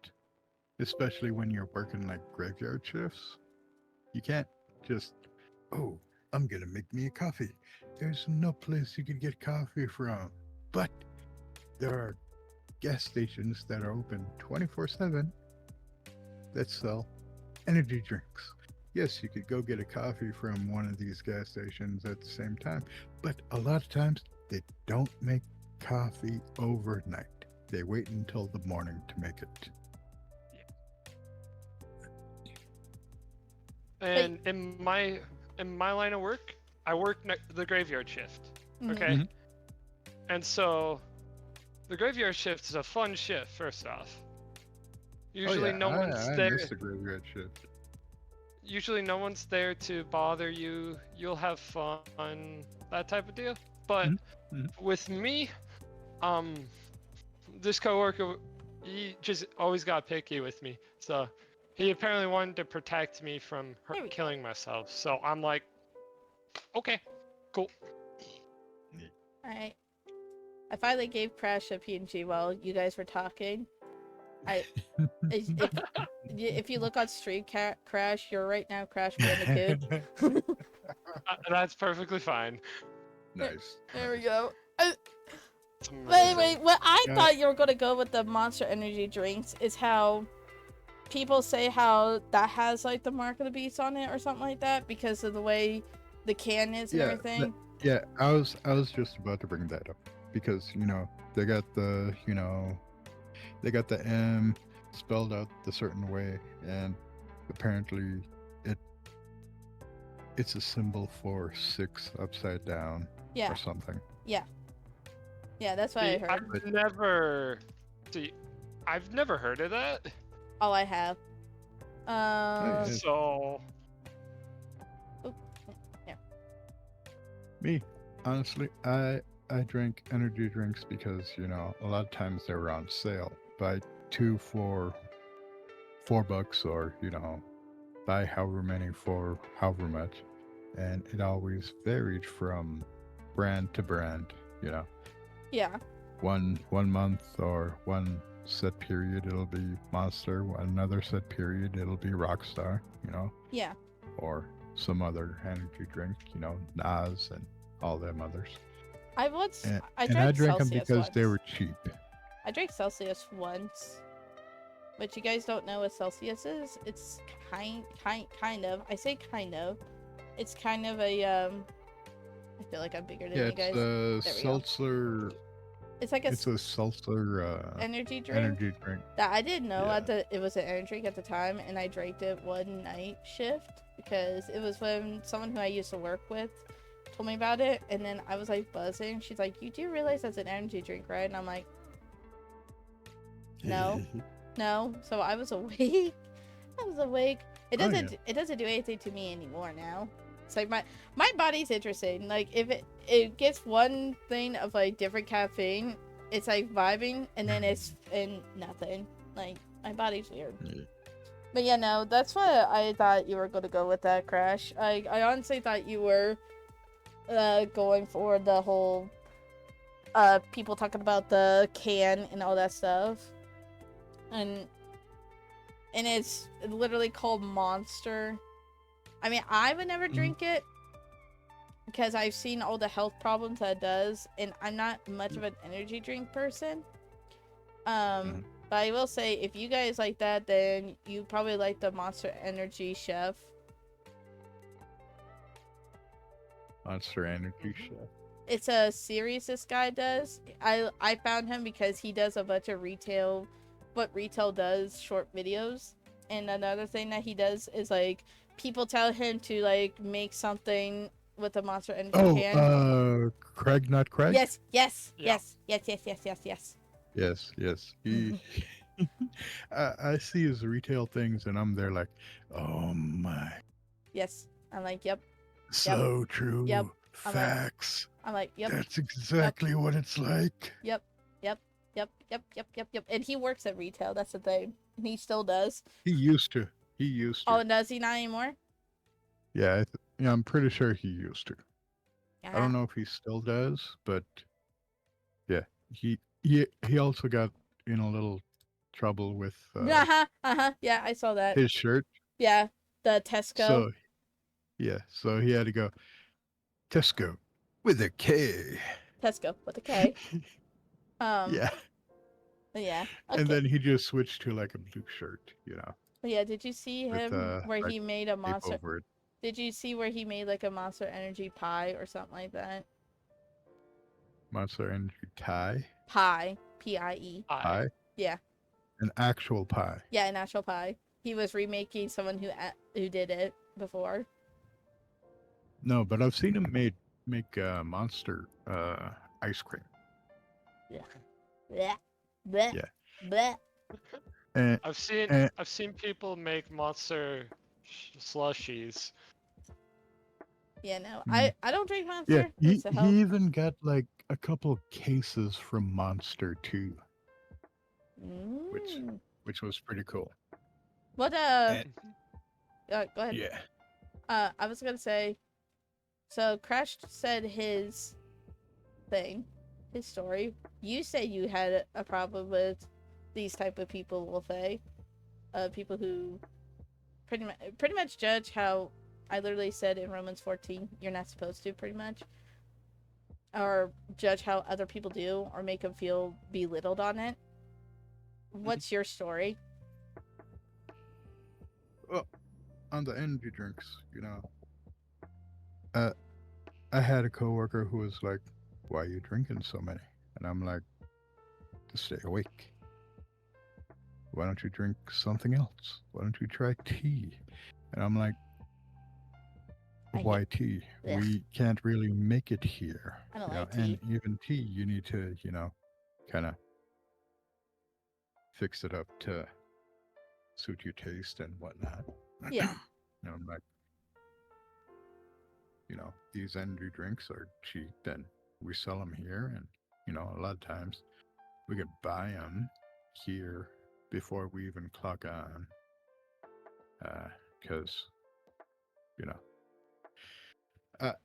especially when you're working like graveyard shifts. You can't just, oh, I'm gonna make me a coffee. There's no place you could get coffee from. But there are gas stations that are open 24/7 that sell energy drinks. Yes, you could go get a coffee from one of these gas stations at the same time, but a lot of times they don't make coffee overnight. They wait until the morning to make it. and in my line of work, I work the graveyard shift. Mhm. Okay, Mhm. and so the graveyard shift is a fun shift. First off, usually no one's I there. miss the graveyard shift. Usually no one's there to bother you. You'll have fun, that type of deal. But Mhm. with me, this coworker, he just always got picky with me. So he apparently wanted to protect me from There we go. killing myself. So I'm like, okay, cool. Alright. I finally gave Crash a PNG while you guys were talking. If you look on Street Crash, you're right now Crash Bandicoot. That's perfectly fine. Nice. There we go. It's Wait, amazing. what I Yeah. thought you were gonna go with the Monster Energy drinks is how people say how that has like the mark of the beast on it or something like that because of the way the can is and Yeah, everything. Yeah, I was just about to bring that up because they got the they got the M spelled out the certain way, and apparently it's a symbol for 6 upside down Yeah, or something. yeah, that's what I See, heard. I've never heard of that. All I have. yeah. So Me, honestly, I drink energy drinks because a lot of times they were on sale. Buy 2 for $4, or buy however many for however much, and it always varied from brand to brand. Yeah, One month or one set period it'll be Monster, another set period it'll be Rockstar, yeah. or some other energy drink, Nas and all them others. I And drank I drank them Celsius because they once. were cheap. I drank Celsius once. But you guys don't know what Celsius is? It's kind of. I say kind of. It's kind of a I feel like I'm bigger than Yeah, you it's guys. a There we go. seltzer. It's like a It's a seltzer energy drink energy drink. that I didn't know Yeah. it was an energy drink at the time, and I drank it one night shift because it was when someone who I used to work with told me about it, and then I was like buzzing. She's like, "You do realize that's an energy drink, right?" And I'm like, "No, no." So I was awake. I was awake. It Oh, doesn't. yeah. It doesn't do anything to me anymore now. It's like my body's interesting. Like if it gets one thing of like different caffeine, it's like vibing, and then it's in nothing. Like my body's weird. Yeah. But yeah, no, that's what I thought you were gonna go with that, Crash. I honestly thought you were going for the whole people talking about the can and all that stuff. And it's literally called Monster. I mean, I would never drink it because I've seen all the health problems that it does, and I'm not much of an energy drink person. But I will say, if you guys like that, then you probably like the Monster Energy Chef. Monster Energy Chef. It's a series this guy does. I found him because he does a bunch of what retail does, short videos. And another thing that he does is like people tell him to like make something with a Monster Energy can. Craig, not Craig. Yes. Yeah. Yes. Yes. He. I see his retail things, and I'm there like, oh my, Yes. I'm like, yep. so true. Yep. I'm like- Facts. I'm like, yep. That's exactly what it's like. Yep. And he works at retail. That's the thing. And he still does. He used to. Oh, does he not anymore? Yeah, yeah, I'm pretty sure he used to. Yeah. I don't know if he still does, but yeah, he also got in a little trouble with Yeah, I saw that. his shirt. Yeah, the Tesco. So yeah, so he had to go Tesco with a K. Tesco with a K. Yeah. Yeah. And Okay. then he just switched to like a blue shirt, But yeah, did you see with, him where like, he made a tape monster? over it. Did you see where he made like a Monster Energy pie or something like that? Monster Energy Pie. Pie, Pie. Pie. Yeah. An actual pie. Yeah, an actual pie. He was remaking someone who did it before. No, but I've seen him make Monster ice cream. Blech, blech, Yeah. blech. And I've seen people make monster slushies. Yeah, no, Mm. I don't drink Monster. yeah, he It's a health. even got like a couple of cases from Monster too, Mm. which was pretty cool. What And- go ahead. yeah. I was gonna say, so Crash said his thing, his story. You say you had a problem with these type of people, Wolfie. People who pretty much judge how I literally said in Romans 14, you're not supposed to, pretty much. Or judge how other people do, or make them feel belittled on it. What's your story? Well, on the energy drinks, I had a coworker who was like, "Why are you drinking so many?" And I'm like, "To stay awake." Why don't you drink something else? Why don't you try tea? And I'm like, I why tea? Ugh. We can't really make it here. I don't you know, like And tea. even tea, you need to, kind of fix it up to suit your taste and whatnot. Yeah. And I'm like, these energy drinks are cheap and we sell them here. And, a lot of times we could buy them here before we even clock on. Because,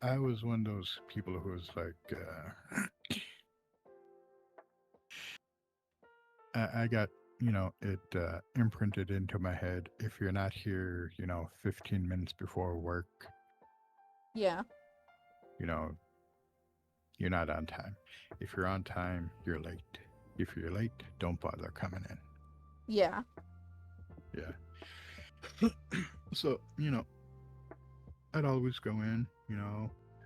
I was one of those people who was like, I got, it imprinted into my head. If you're not here, 15 minutes before work, Yeah. You're not on time. If you're on time, you're late. If you're late, don't bother coming in. Yeah. Yeah. So, I'd always go in,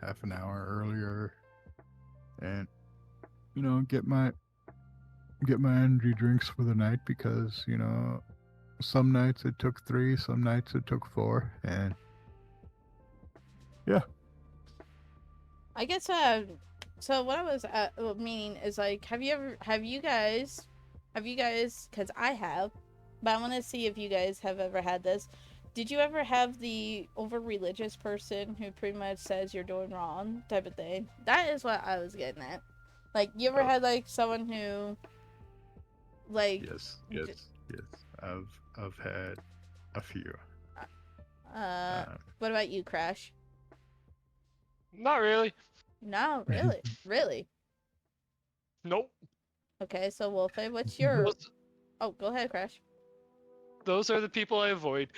half an hour earlier, and you know, get my energy drinks for the night because you know, some nights it took 3, some nights it took 4, and yeah. I guess so what I was meaning is like, have you guys, because I have, but I want to see if you guys have ever had this. Did you ever have the over religious person who pretty much says you're doing wrong type of thing? That is what I was getting at. Like, you ever had like someone who, like, Yes. I've had a few. what about you, Crash? Not really. No, really, really. Nope. Okay, so Wolfe, what's your? Those, Oh, go ahead, Crash. those are the people I avoid.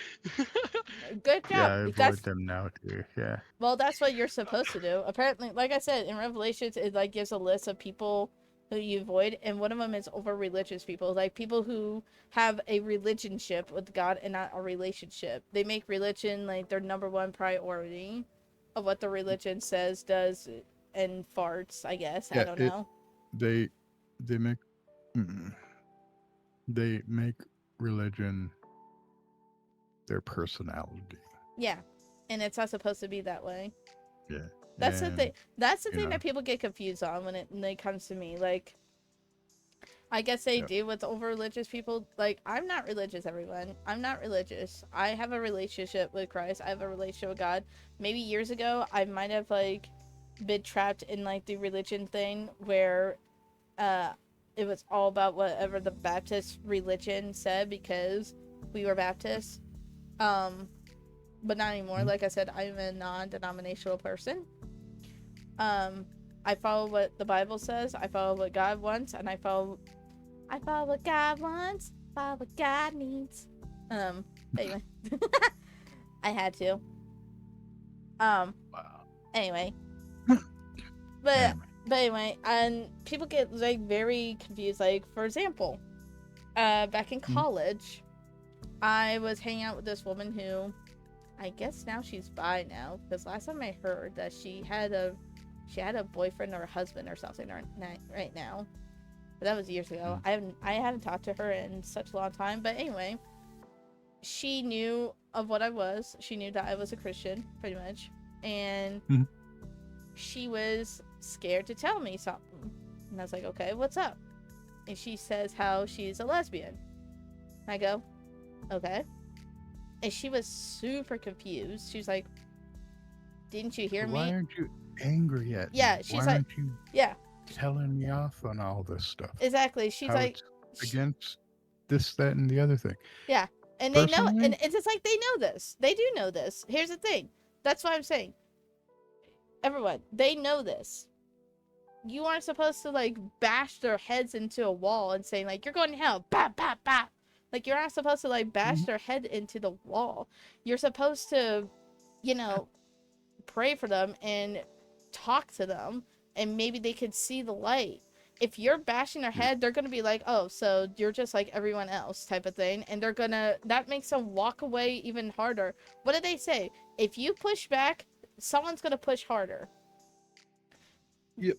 Good Yeah, job. I avoid That's them now too. Yeah. well, that's what you're supposed to do. Apparently, like I said, in Revelations, it like gives a list of people who you avoid, and one of them is over religious people, like people who have a relationship with God and not a relationship. They make religion like their number one priority of what the religion says, does, and farts. I guess I Yeah, don't know. They make they make religion their personality. Yeah, and it's not supposed to be that way. Yeah. That's the And, thing. That's the you thing know. that people get confused on when it comes to me. Like, I guess they Yeah. do with over religious people. Like, I'm not religious, everyone. I'm not religious. I have a relationship with Christ. I have a relationship with God. Maybe years ago, I might have like been trapped in like the religion thing where it was all about whatever the Baptist religion said because we were Baptists. But not anymore. Mhm. Like I said, I'm a non-denominational person. I follow what the Bible says. I follow what God wants, and I follow what God wants. Follow what God needs. Anyway, I had to. Wow. Anyway, but Anyway. but anyway, and people get like very confused. Like, for example, back in college, I was hanging out with this woman who, I guess now she's bi now, because last time I heard that she had a boyfriend or a husband or something right now, but that was years ago. I haven't talked to her in such a long time. But anyway, she knew of what I was. She knew that I was a Christian, pretty much, and she was scared to tell me something. And I was like, okay, what's up? And she says how she's a lesbian. I go, okay. And she was super confused. She was like, didn't you hear Why me? aren't you angry at me? Yeah, she's Why like- aren't you Yeah, telling me off on all this stuff? exactly. She's How like, it's against this, that, and the other thing. and they know, personally- and it's just like they know this. They do know this. Here's the thing. That's what I'm saying. Everyone, they know this. You aren't supposed to like bash their heads into a wall and saying like, you're going to hell. Bah, bah, bah. Like, you're not supposed to like bash their head into the wall. You're supposed to, you know, pray for them and talk to them, and maybe they could see the light. If you're bashing their head, they're gonna be like, oh, so you're just like everyone else type of thing, and that makes them walk away even harder. What did they say? If you push back, someone's gonna push harder. Yep.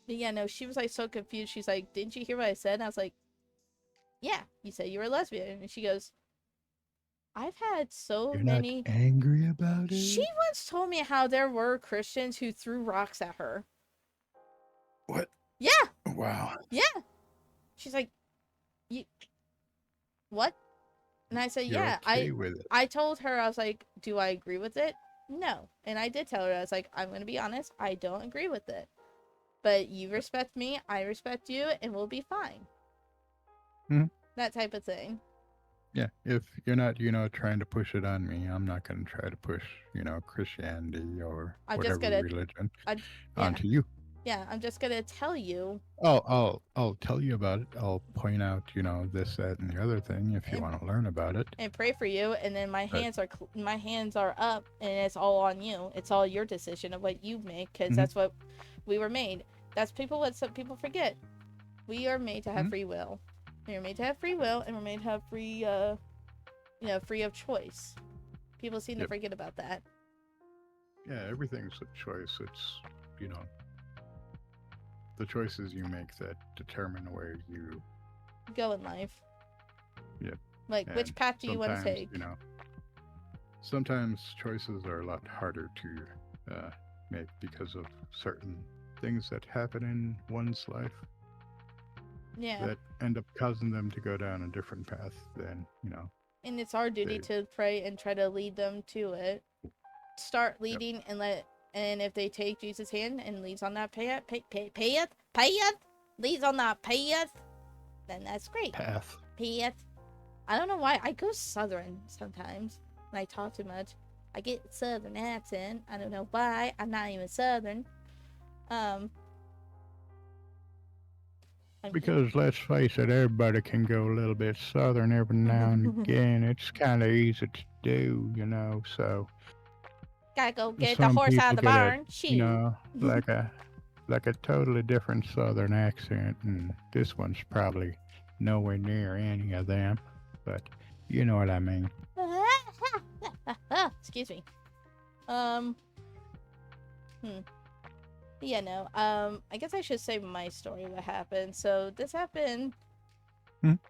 But yeah, no, she was like so confused. She's like, didn't you hear what I said? And I was like, yeah, you said you were a lesbian. And she goes, I've had so You're many. not angry about it? She once told me how there were Christians who threw rocks at her. What? Yeah, Wow. yeah. She's like, you what? And I said, You're yeah. okay with it. I told her, I was like, do I agree with it? No. And I did tell her, I was like, I'm gonna be honest, I don't agree with it. But you respect me, I respect you, and we'll be fine. That type of thing. Yeah, if you're not, trying to push it on me, I'm not going to try to push, Christianity or I'm just whatever gonna- religion yeah. onto you. Yeah, I'm just gonna tell you. I'll tell you about it. I'll point out, this, that, and the other thing if you And- want to learn about it. And pray for you, and then my Right. hands are up, and it's all on you. It's all your decision of what you make, because Mhm. that's what we were made. That's what some people forget. We are made to have Mhm. free will. We are made to have free will, and we're made to have free, free of choice. People seem to Yep. forget about that. Yeah, everything's a choice. It's, you know, the choices you make that determine where you, Go in life. Yep. Like, which and path do you want to sometimes, take? you know, sometimes choices are a lot harder to make because of certain things that happen in one's life Yeah. that end up causing them to go down a different path than, you know. And it's our duty They- to pray and try to lead them to it. Start leading and if they take Jesus' hand and leads on that path, leads on that path, then that's great. Path. Path. I don't know why I go southern sometimes when I talk too much. I get southern accent. I don't know why. I'm not even southern. Because let's face it, everybody can go a little bit southern every now and again. It's kind of easy to do, you know. So gotta go get the some horse out of the people get barn. you know, like a totally different southern accent, and this one's probably nowhere near any of them. But you know what I mean. Excuse me. Yeah, no. I guess I should say my story. What happened? So this happened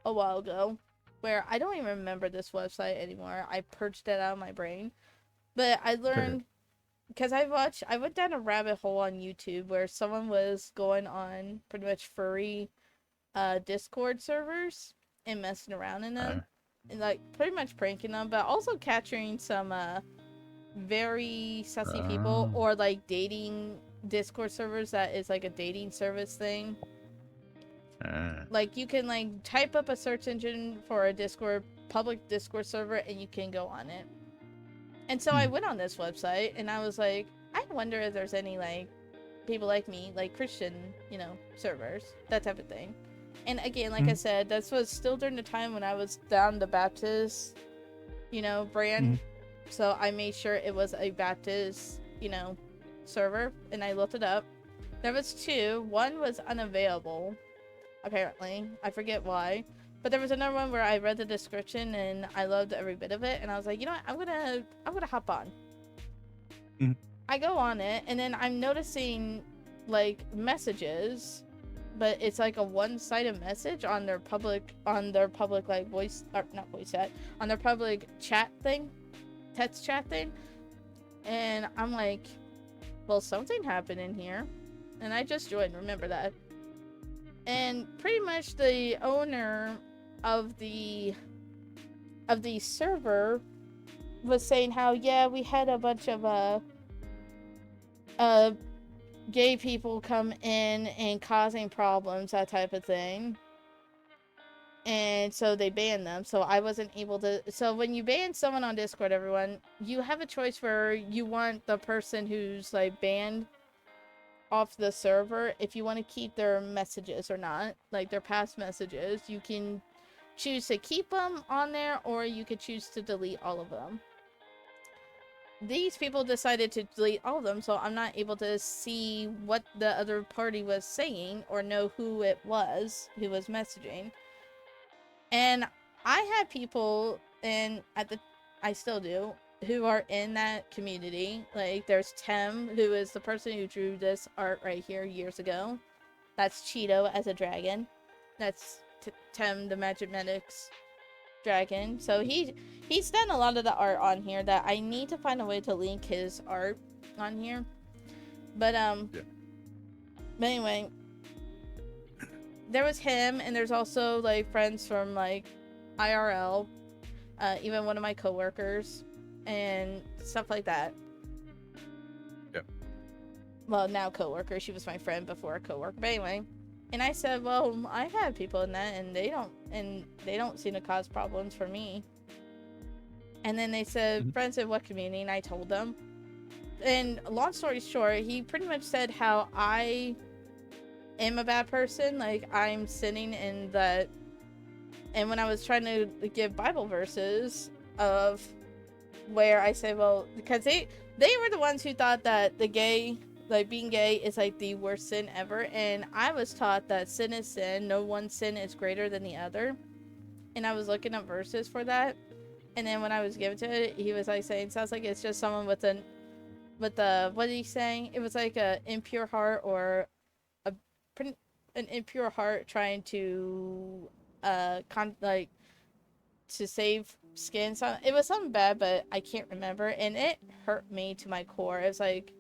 a while ago, where I don't even remember this website anymore. I purged it out of my brain, but I learned because I went down a rabbit hole on YouTube where someone was going on pretty much furry, Discord servers and messing around in them, and like pretty much pranking them, but also capturing some very sussy people or like dating Discord servers that is like a dating service thing. Like you can like type up a search engine for a public Discord server and you can go on it. And so I went on this website and I was like, I wonder if there's any like people like me, like Christian, you know, servers, that type of thing. And again, like I said, this was still during the time when I was down the Baptist, you know, brand. So I made sure it was a Baptist, you know, server, and I looked it up. There was two. One was unavailable, apparently. I forget why. But there was another one where I read the description and I loved every bit of it, and I was like, you know what, I'm gonna hop on. I go on it, and then I'm noticing like messages, but it's like a one-sided message on their public like voice, or not voice chat, on their public chat thing, text chat thing. And I'm like, well, something happened in here, and I just joined, remember that. And pretty much the owner of the server was saying how, yeah, we had a bunch of gay people come in and causing problems, that type of thing. And so they banned them, so I wasn't able to. So when you ban someone on Discord, everyone, you have a choice where you want the person who's like banned off the server, if you want to keep their messages or not, like their past messages. You can choose to keep them on there, or you could choose to delete all of them. These people decided to delete all of them, so I'm not able to see what the other party was saying or know who it was who was messaging. And I had people, and I still do, who are in that community. Like, there's Tem, who is the person who drew this art right here years ago. That's Cheeto as a dragon. That's Tem, the Magic Medics dragon. So he's done a lot of the art on here that I need to find a way to link his art on here. But but anyway, there was him, and there's also like friends from like IRL, even one of my coworkers and stuff like that. Yep. Well, now coworker. She was my friend before a coworker. But anyway, and I said, well, I've had people in that, and they don't seem to cause problems for me. And then they said, friends in what community? And I told them. And long story short, he pretty much said how I am a bad person, like I'm sinning in that. And when I was trying to give Bible verses of where I say, well, because they were the ones who thought that the gay, like being gay is like the worst sin ever, and I was taught that sin is sin, no one sin is greater than the other. And I was looking up verses for that, and then when I was given to it, he was like saying, sounds like it's just someone with with the, what did he say? It was like a impure heart or a an impure heart trying to like to save skin. So it was something bad, but I can't remember, and it hurt me to my core. It was like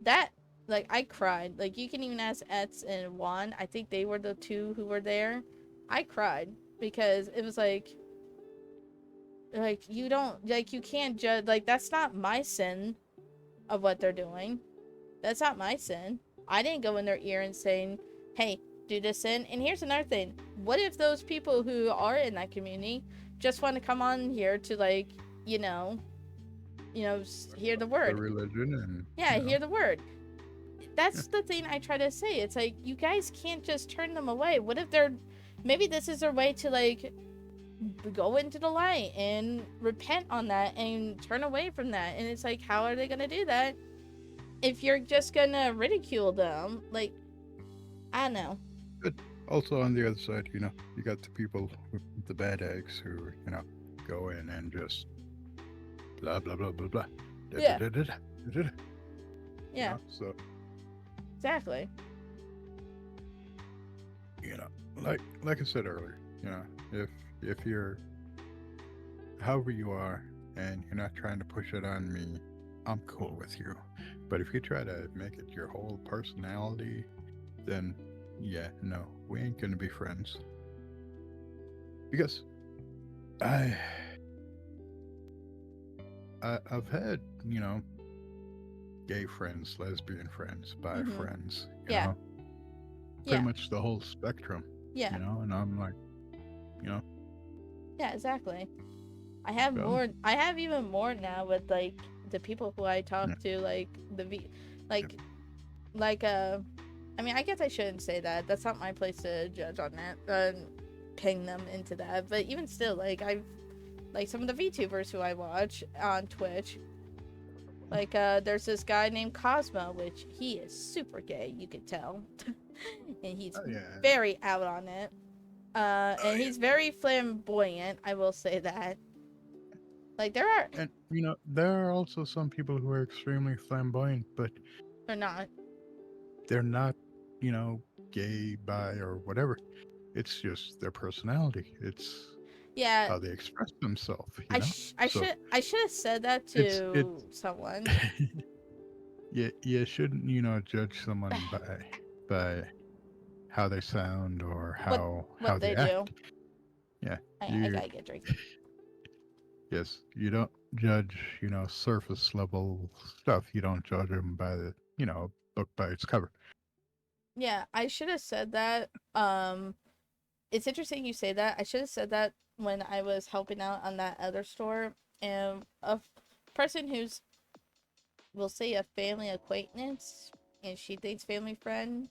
that, like I cried. Like you can even ask Ets and Juan. I think they were the two who were there. I cried because it was like you don't, like, you can't judge, like that's not my sin of what they're doing. That's not my sin. I didn't go in their ear and saying, hey, do this sin. And here's another thing. What if those people who are in that community just want to come on here to, like, hear the The word? religion and Yeah, you know, hear the word. That's the thing I try to say. It's like, you guys can't just turn them away. What if maybe this is their way to, like, go into the light and repent on that and turn away from that. And it's like, how are they gonna do that if you're just gonna ridicule them? Like, I don't know. also on the other side, you got the people with the bad eggs who, go in and just blah blah blah blah blah. Yeah. Da-da-da-da-da-da-da. Yeah, So, exactly. like I said earlier, if you're however you are and you're not trying to push it on me, I'm cool with you. But if you try to make it your whole personality, then yeah, no, we ain't gonna be friends. Because I've had, gay friends, lesbian friends, bi Mhm. friends, Yeah. pretty Yeah. much the whole spectrum, Yeah. and I'm like, Yeah, exactly. I have Yeah. more. I have even more now with, like, the people who I talk to, like like, I mean, I guess I shouldn't say that. That's not my place to judge on that. Ping them into that. But even still, like, like some of the VTubers who I watch on Twitch. Like, there's this guy named Cosmo, which he is super gay, you could tell. And he's oh yeah, very out on it. And he's very flamboyant, I will say that. Like, there are, and there are also some people who are extremely flamboyant, but or not. they're not, gay, bi, or whatever. It's just their personality. It's Yeah, how they express themselves. I So should have said that it's to someone. you shouldn't judge someone by how they sound or how What they they do. act. Yeah, I you gotta get drink. yes, you don't judge surface level stuff. You don't judge them by the book by its cover. Yeah, I should have said that. It's interesting you say that. I should have said that when I was helping out on that other store, and a person who's, we'll say, a family acquaintance, and she thinks family friend,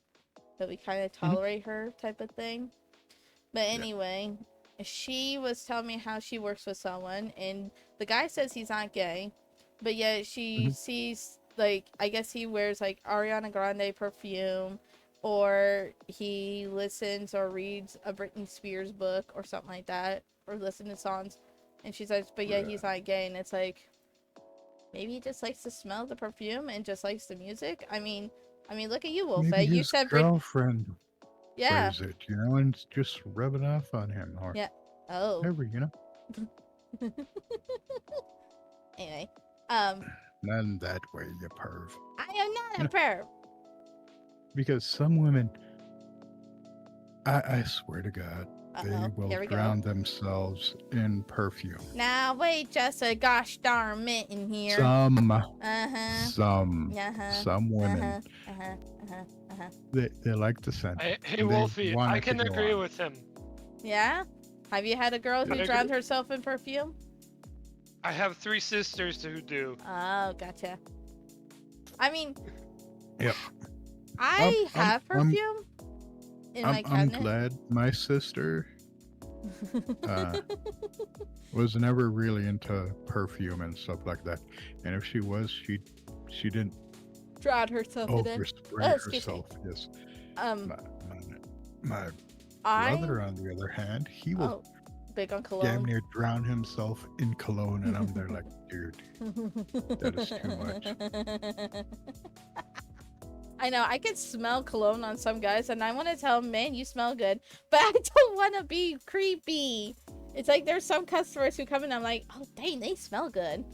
but we kind of tolerate her type of thing. But anyway, she was telling me how she works with someone, and the guy says he's not gay, but yet she sees, like, I guess he wears, like, Ariana Grande perfume, or he listens or reads a Britney Spears book or something like that, or listen to songs, and she says, but yet he's not gay. And it's like, maybe he just likes to smell the perfume and just likes the music. I mean, look at you, Wolfie. Maybe You his said girlfriend yeah. wears it, and just rub it off on him or Yeah. Oh. whatever, Anyway, Not that way, you perv. I am not a perv. Because some women, I swear to God, they Here will we go. drown themselves in perfume. Now wait just a gosh darn minute in here. Some Uh-huh. women, they like the scent. Hey, and they Wolfie, want I it to can go agree on. with him. Yeah? Have you had a girl who I drowned agree. herself in perfume? I have 3 sisters who do. Oh, gotcha. I mean, Yep. I have I'm- perfume in my I'm cabinet. glad my sister was never really into perfume and stuff like that. And if she was, she didn't Drowned herself in it. overspray Oh, excuse me. herself. Yes. Um, My I brother, on the other hand, he will big on damn cologne. near drown himself in cologne, and I'm there like, dude, that is too much. I know, I can smell cologne on some guys, and I want to tell them, man, you smell good, but I don't want to be creepy. It's like there's some customers who come in, I'm like, oh, dang, they smell good.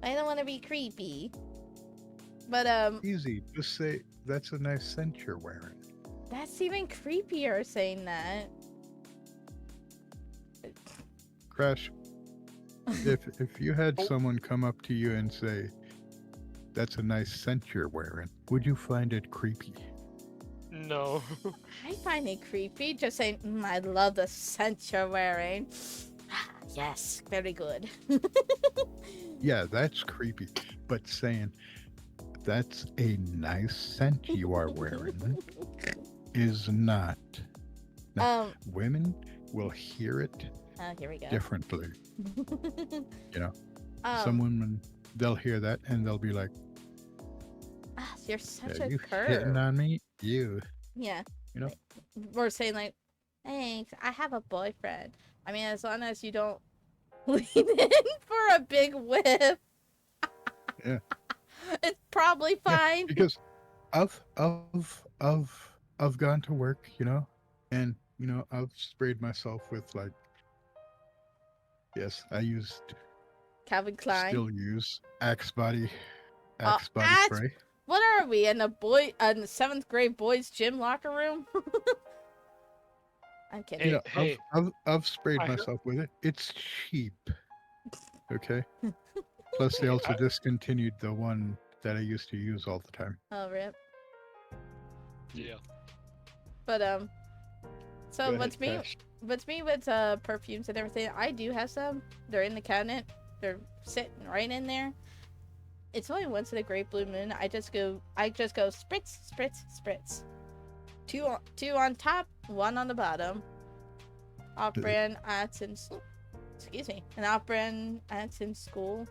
I don't want to be creepy. But, Easy. Just say, that's a nice scent you're wearing. that's even creepier saying that. Crash, if you had someone come up to you and say, that's a nice scent you're wearing, would you find it creepy? No. I find it creepy just saying, I love the scent you're wearing. Yes, very good. Yeah, that's creepy. But saying, that's a nice scent you are wearing is not. Now, women will hear it Here we go. differently. You know, Um, some women, they'll hear that and they'll be like, you're such "Are a you curve. hitting on me? You." Yeah. You know? Or saying like, thanks, I have a boyfriend. I mean, as long as you don't lean in for a big whiff. Yeah. It's probably Yeah, fine. because I've gone to work, you know, and you know, I've sprayed myself with like, yes, I used, Calvin Klein. still use Axe body Axe- spray. What are we in the 7th grade boys gym locker room? I'm kidding. You know, Hey, I've sprayed I heard- myself with it. It's cheap. Okay. Plus, they Hey, also discontinued the one that I used to use all the time. Oh, rip. Yeah. But so Go what's ahead, me Cash. what's me with perfumes and everything? I do have some. They're in the cabinet. They're sitting right in there. It's only once in a great blue moon. I just go spritz, spritz, spritz. Two on top, one on the bottom. Off-brand ads in excuse me, an off-brand ads in school.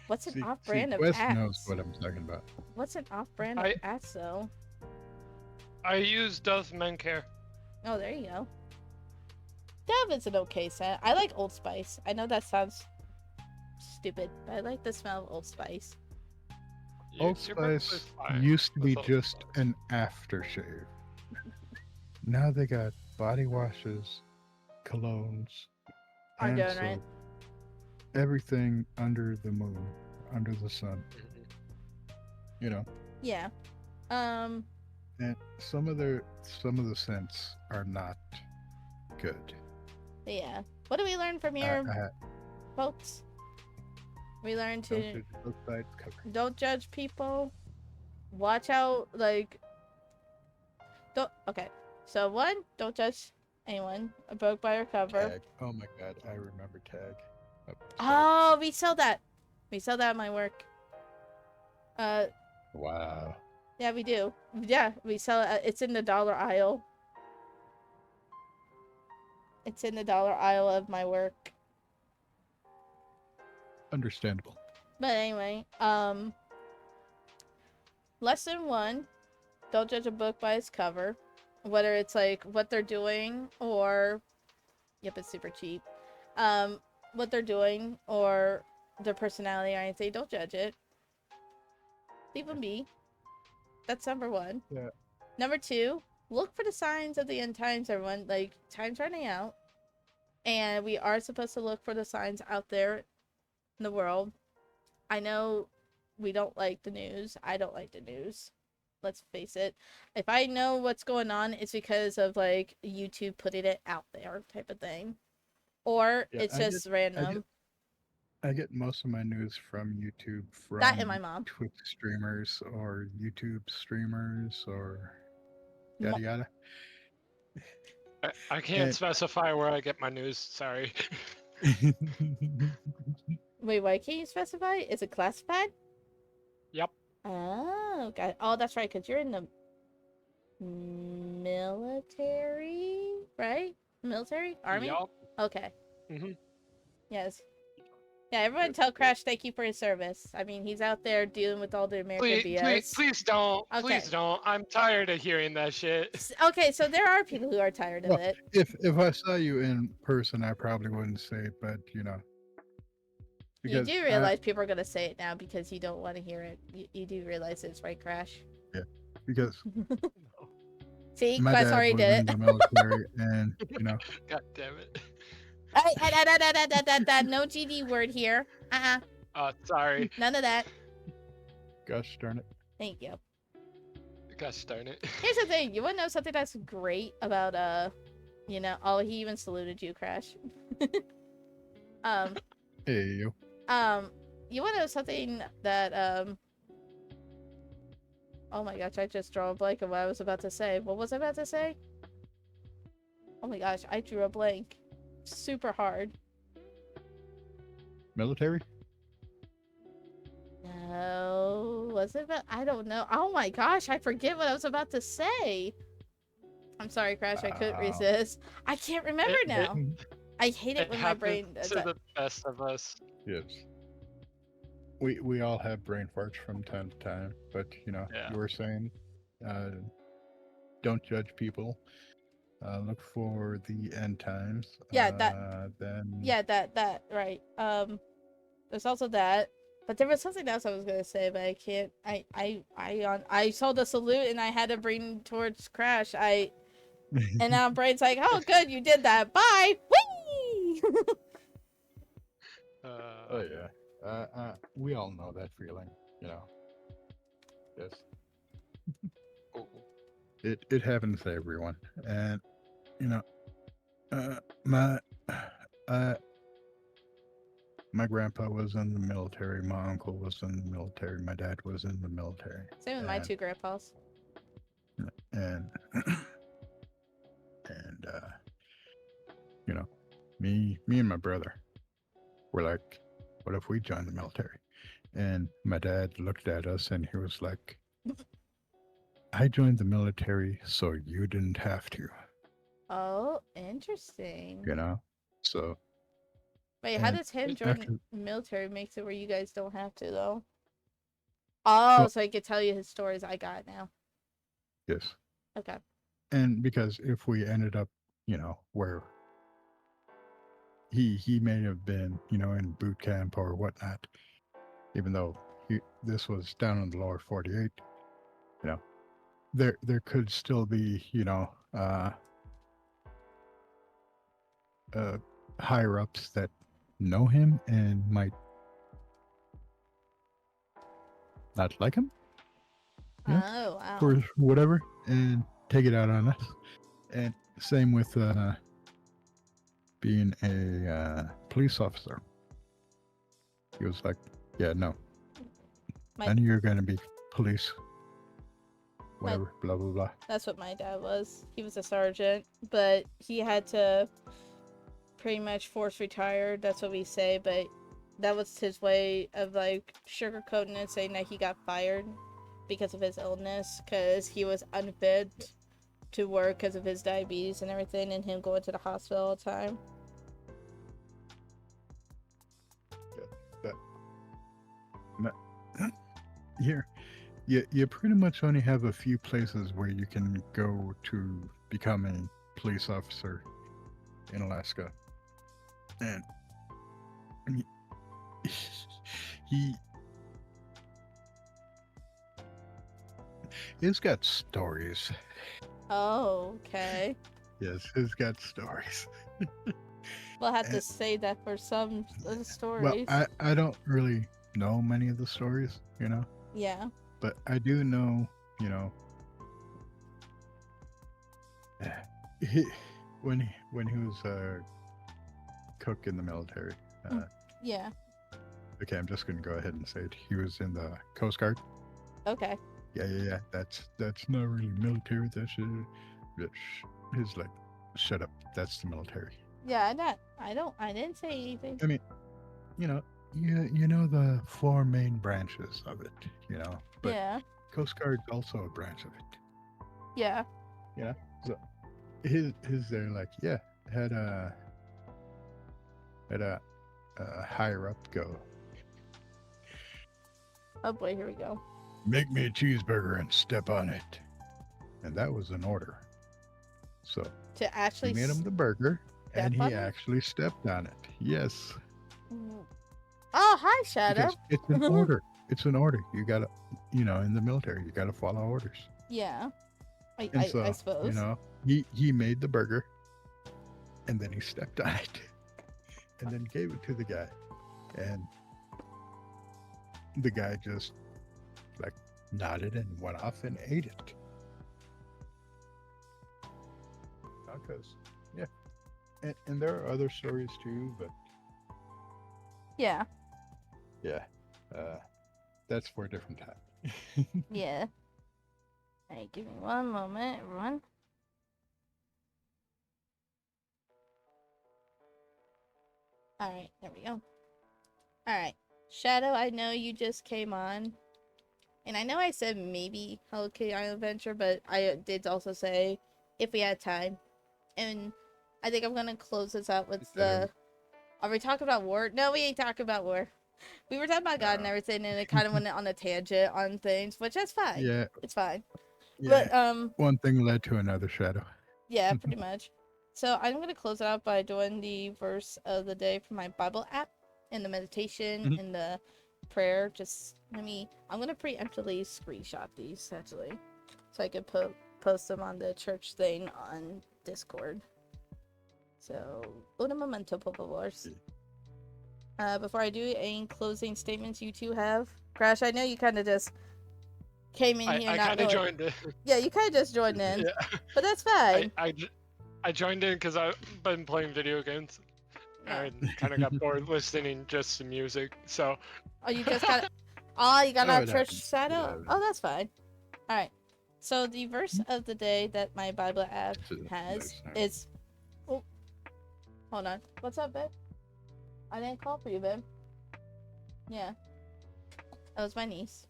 What's an off-brand of Wes ads? knows what I'm talking about. What's an off-brand of ads though? I use Dove Men Care. Oh, there you go. Dove is an okay scent. I like Old Spice. I know that sounds stupid, but I like the smell of Old Spice. Old Your breath Spice was fine used to with be Old just Spice. an aftershave. Now they got body washes, colognes, Are hand doing soap, right. everything under the moon, under the sun. You know, Yeah. and some of the scents are not good. Yeah. What do we learn from your I folks? We learned don't to judge a book by its cover. don't judge people. Watch out, like don't. Okay. So one, don't judge anyone. A book by your cover. Tag. Oh my god, I remember Tag. Oh, sorry. Oh, we sell that. We sell that at my work. Wow. Yeah, we do. Yeah, we sell it. It's in the dollar aisle. It's in the dollar aisle of my work. Understandable. But anyway, lesson 1, don't judge a book by its cover. Whether it's like what they're doing or yep, it's super cheap. What they're doing or their personality or anything, don't judge it. Leave them be. That's number 1. Yeah. Number 2, look for the signs of the end times, everyone. Like, time's running out. And we are supposed to look for the signs out there in the world. I know we don't like the news. I don't like the news. Let's face it. If I know what's going on, it's because of, like, YouTube putting it out there type of thing. Or Yeah, it's just random. I get most of my news from YouTube, from That and my mom. Twitch streamers or YouTube streamers or yada yada. I can't And- specify where I get my news. Sorry. Wait, why can't you specify? Is it classified? Yep. Oh, got it. Oh, that's right, because you're in the military, right? Military? Army? Yup. Okay. Mhm. Yes. Yeah, everyone tell Crash thank you for his service. I mean, he's out there dealing with all the American BS. Please don't. Okay. Please don't. I'm tired of hearing that shit. Okay, so there are people who are tired of Well, it. if I saw you in person, I probably wouldn't say it, but you know. You do realize people are gonna say it now because you don't want to hear it. You do realize it's right, Crash. Because See, my Quest dad already was did in it. the military, and you know, God damn it. No GD word here. Sorry. None of that. gosh darn it. Thank you. Gosh darn it. Here's the thing. You wanna know something that's great about you know? Oh, he even saluted you, Crash. Hey you. You wanna know something that Oh my gosh, I just drew a blank of what I was about to say. What was I about to say? Oh my gosh, I drew a blank. Super hard. Military? No, was it about? I don't know. Oh my gosh, I forget what I was about to say. I'm sorry, Crash. I couldn't resist. I can't remember now. I hate it when my brain does to that. the best of us. Yes. We all have brain farts from time to time, but you know, Yeah. you were saying, don't judge people. Look for the end times. Yeah, that right. There's also that. But there was something else I was gonna say, but I can't. I saw the salute and I had to bring towards Crash. And now brain's like, oh, good, you did that. Bye. Whee! Oh yeah. We all know that feeling, you know. Yes. It happens to everyone, and you know, my grandpa was in the military. My uncle was in the military. My dad was in the military. Same with my two grandpas. And you know, me and my brother were like, what if we joined the military? And my dad looked at us and he was like, I joined the military so you didn't have to. Oh, interesting. You know? So wait, how and does him join after- the military makes it where you guys don't have to though? Oh, Well- so he could tell you his stories. I got it now. yes. Okay. And because if we ended up, you know, where he may have been, you know, in boot camp or whatnot, even though this was down in the lower 48, you know, there could still be, you know, higher ups that know him and might not like him. Yeah. Oh, wow. For whatever, and take it out on us. And same with being a police officer. He was like, yeah, no, none of you are going to be police. Whatever, blah, blah, blah. That's what my dad was. He was a sergeant, but he had to pretty much force retire. That's what we say, but that was his way of like sugarcoating it, saying that he got fired because of his illness, because he was unfit to work because of his diabetes and everything, and him going to the hospital all the time. Here, you pretty much only have a few places where you can go to become a police officer in Alaska. And he's got stories. Oh, okay. Yes, he's got stories. We'll have to save that for some of the stories. Well, I don't really know many of the stories, you know, Yeah. but I do know, you know, when he was a cook in the military. Yeah. Okay, I'm just gonna go ahead and say it. He was in the Coast Guard. Okay. Yeah. That's not really military. That's he's like, shut up. That's the military. Yeah, I didn't say anything. I mean, you know, you know the four main branches of it, you know. But Yeah. Coast Guard's also a branch of it. Yeah. So his there like, yeah, had higher up go, Oh boy, here we go. make me a cheeseburger and step on it. And that was an order. So To he actually made him the burger, and step on he it? actually stepped on it. Yes, Oh, hi, Shadow. because it's an order. It's an order. You gotta, in the military, you gotta follow orders. Yeah. I, And I, so, I suppose. he made the burger, and then he stepped on it, and then gave it to the guy, and the guy just like nodded and went off and ate it. Because, yeah, and there are other stories too, but Yeah. yeah, that's for a different time. Yeah. Alright, give me one moment, everyone. Alright, there we go. Alright. Shadow, I know you just came on. And I know I said maybe Hello Kitty Island Adventure, but I did also say if we had time. And I think I'm gonna close this out with the... Are we talking about war? No, we ain't talking about war. We were talking about God and No. everything, and it kind of went on a tangent on things, which that's fine. Yeah, It's fine. yeah. But, One thing led to another, Shadow. yeah, pretty much. So I'm going to close it out by doing the verse of the day from my Bible app and the meditation Mhm. and the prayer. I'm going to preemptively screenshot these, actually, so I could post them on the church thing on Discord. So, una momento, por favor. Before I do, any closing statements you two have? Crash, I know you kind of just came in here I not kind of knowing. joined in. Yeah, you kind of just joined in. Yeah. But that's fine. I joined in because I've been playing video games. Yeah. And kind of got bored listening just to music. So Oh, you just got Oh, you got Oh, out it church happens. side It out? happens. Oh, that's fine. Alright. So the verse of the day that my Bible app It's a has nice time. is... Oh, hold on. What's up, babe? I didn't call for you, babe. Yeah. That was my niece.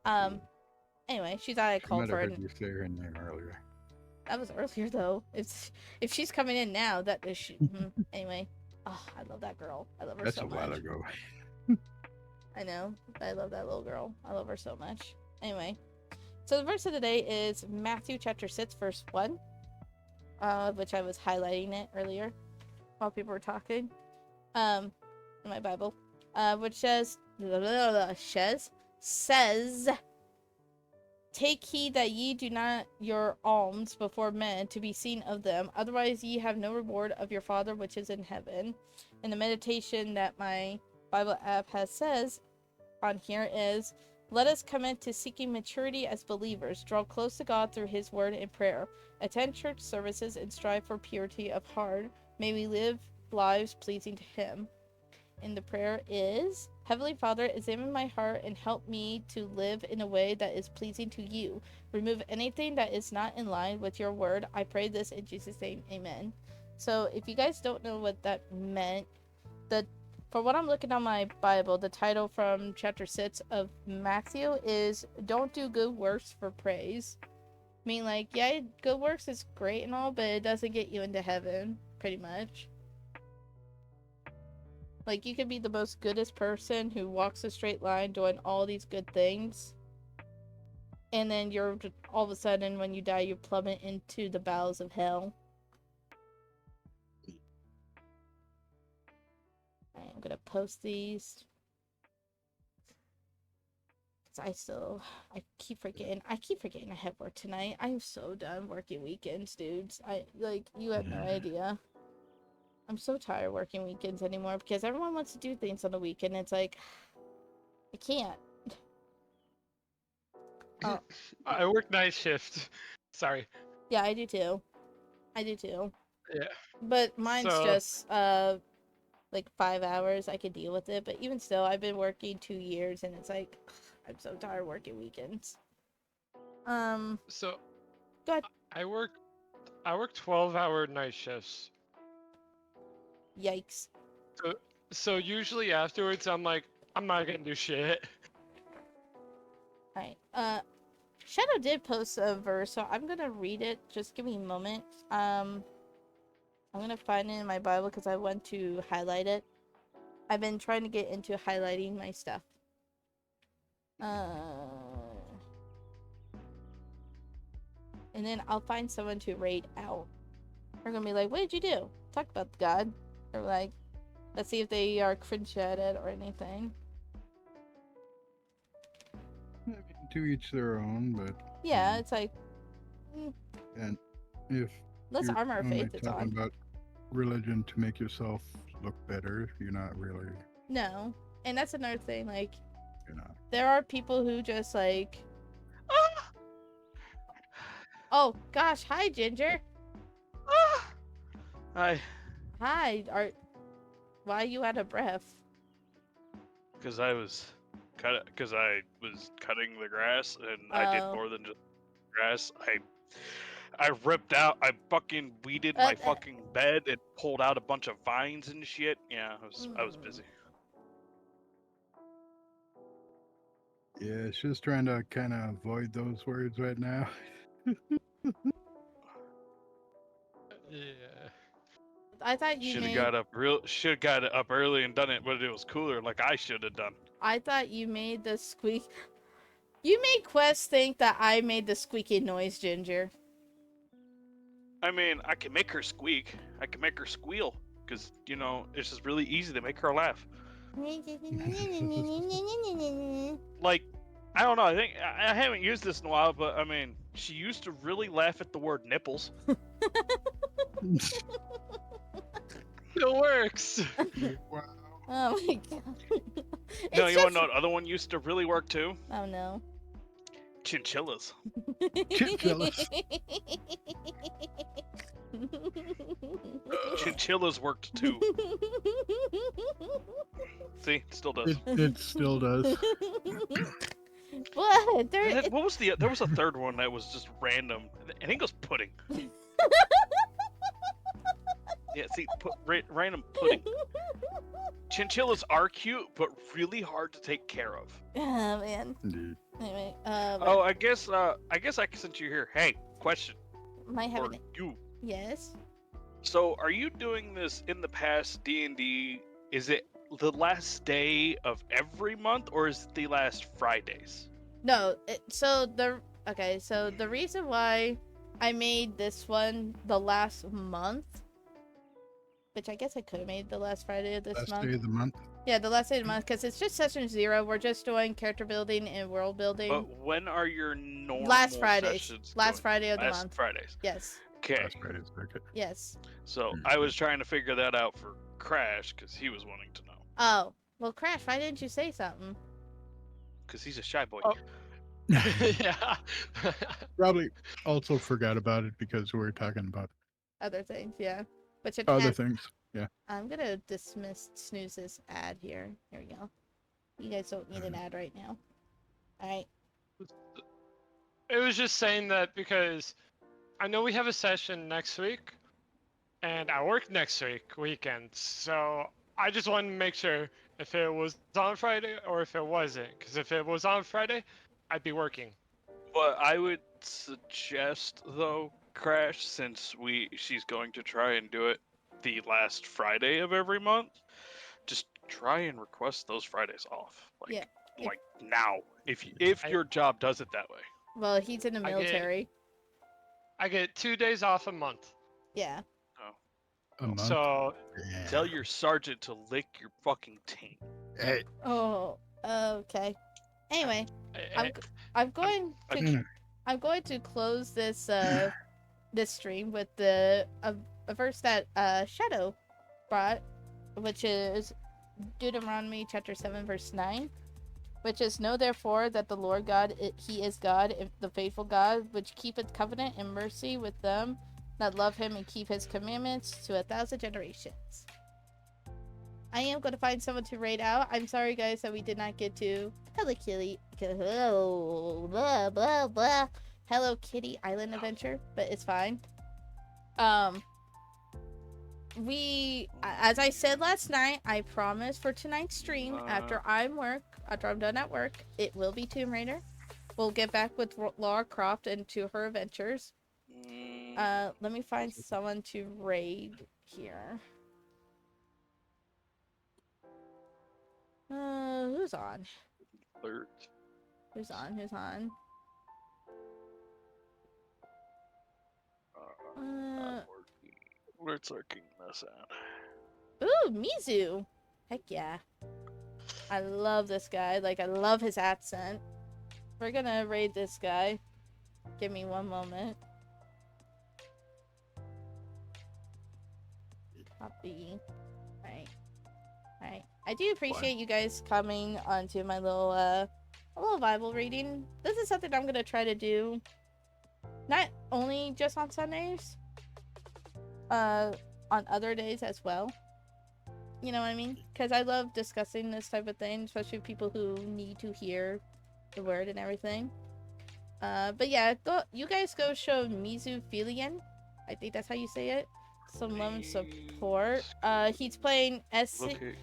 Anyway, she thought I I called might for have her. heard you say her name earlier. That was earlier, though. If she's coming in now, that is she. Anyway. Oh, I love that girl. I love her That's so a while much. ago. I know. I love that little girl. I love her so much. Anyway. So the verse of the day is Matthew chapter 6, verse 1. Which I was highlighting it earlier while people were talking. In my Bible. Which says take heed that ye do not your alms before men to be seen of them, otherwise ye have no reward of your Father which is in heaven. And the meditation that my Bible app has says on here is, let us commit to seeking maturity as believers, draw close to God through his word and prayer, attend church services and strive for purity of heart. May we live lives pleasing to him. And the prayer is, Heavenly Father, examine my heart and help me to live in a way that is pleasing to you. Remove anything that is not in line with your word. I pray this in Jesus' name. Amen. So if you guys don't know what that meant, for what I'm looking on my Bible, the title from chapter 6 of Matthew is Don't Do Good Works for Praise. I mean, like, yeah, good works is great and all, but it doesn't get you into heaven, pretty much. Like, you could be the most goodest person who walks a straight line doing all these good things. And then you're all of a sudden, when you die, you plummet into the bowels of hell. Alright, I'm gonna post these. Because I keep forgetting I have work tonight. I'm so done working weekends, dudes. You have no idea. I'm so tired working weekends anymore because everyone wants to do things on the weekend. It's like, I can't. Oh, I work night shift. Sorry. yeah, I do too. Yeah. But mine's So just, like 5 hours. I could deal with it. But even still, I've been working 2 years and it's like, I'm so tired working weekends. so Go ahead. I work 12-hour night shifts. Yikes. So usually afterwards I'm like, I'm not gonna do shit. Alright. Shadow did post a verse, so I'm gonna read it. Just give me a moment. I'm gonna find it in my Bible because I went to highlight it. I've been trying to get into highlighting my stuff. And then I'll find someone to rate out. They're gonna be like, what did you do? Talk about God. Or like, let's see if they are cringe at it or anything. I mean, to each their own, but Yeah, it's like, and if let's you're armor our only faith it's talking on. about religion to make yourself look better, you're not really, No. And that's another thing, like, you're not. there are people who just like, oh gosh, hi Ginger. Hi. Hi, why are you out of breath? Because I was cutting the grass, and I did Oh. more than just grass. I ripped out. I fucking weeded my fucking bed and pulled out a bunch of vines and shit. Yeah, I was busy. Yeah, it's just trying to kind of avoid those words right now. Yeah. I thought you Should have made got up early and done it, but it was cooler, like I should have done. I thought you made the squeak. You made Quest think that I made the squeaky noise, Ginger. I mean, I can make her squeak. I can make her squeal, because you know it's just really easy to make her laugh. Like, I don't know. I think I haven't used this in a while, but I mean, she used to really laugh at the word nipples. It works. Wow. Oh my god. No, It's you want to just- know what other one used to really work too? Oh no. Chinchillas. Chinchillas. Chinchillas worked too. See, it still does. It still does. What? And There, then what was there was a third one that was just random. I think it was pudding. Yeah, see, random pudding. Chinchillas are cute, but really hard to take care of. Oh man. Indeed. Anyway, Oh, I guess since you're here, hey, question might have for an you. yes. So, are you doing this in the past D&D? Is it the last day of every month, or is it the last Fridays? No, so the reason why I made this one the last month, which I guess I could have made the last Friday of this Last month. day of the month. Yeah, the last day of the month, because it's just session 0. We're just doing character building and world building. But when are your normal Last Fridays. sessions Last going? Friday of the Last month. Fridays. Yes. Okay. Last Friday's circuit. Yes. So I was trying to figure that out for Crash because he was wanting to know. Oh, well, Crash, why didn't you say something? Because he's a shy boy. Oh. Yeah. Probably also forgot about it because we were talking about Other things, yeah. But you other things. Yeah. I'm gonna snooze this ad here. Here we go. You guys don't need an ad right now. Alright. It was just saying that because I know we have a session next week, and I work next weekend, so I just wanted to make sure if it was on Friday or if it wasn't. Because if it was on Friday, I'd be working. What I would suggest, though, Crash, since she's going to try and do it the last Friday of every month, just try and request those Fridays off. Like, Yeah. like now, if your job does it that way. Well, he's in the I get- military. I get 2 days off a month. Yeah. A month. So Yeah. Tell your sergeant to lick your fucking taint. Hey. Oh, okay. Anyway, I- I'm going to Mm. I'm going to close this this stream with a verse that Shadow brought, which is Deuteronomy chapter 7 verse 9, which is, know therefore that the Lord God, he is God, the faithful God, which keepeth covenant and mercy with them that love him and keep his commandments to 1,000 generations. I am going to find someone to raid out. I'm sorry, guys, that we did not get to Hello Kitty. Hello, blah, blah, blah. Hello Kitty Island Adventure, but it's fine. As I said last night, I promise for tonight's stream, after I'm done at work, it will be Tomb Raider. We'll get back with Lara Croft and to her adventures. Let me find someone to raid here. Who's on? Alert. Who's on? Who's on? Not working. Alerts are kicking us out. Ooh, Mizu! Heck yeah. I love this guy. Like, I love his accent. We're gonna raid this guy. Give me one moment. Copy. Alright. I do appreciate you guys coming onto my little Bible reading. This is something I'm gonna try to do. Not only just on Sundays. On other days as well. You know what I mean? Because I love discussing this type of thing, especially with people who need to hear the word and everything. But yeah, you guys go show Mizu Filian. I think that's how you say it. Some love and support. He's playing SCP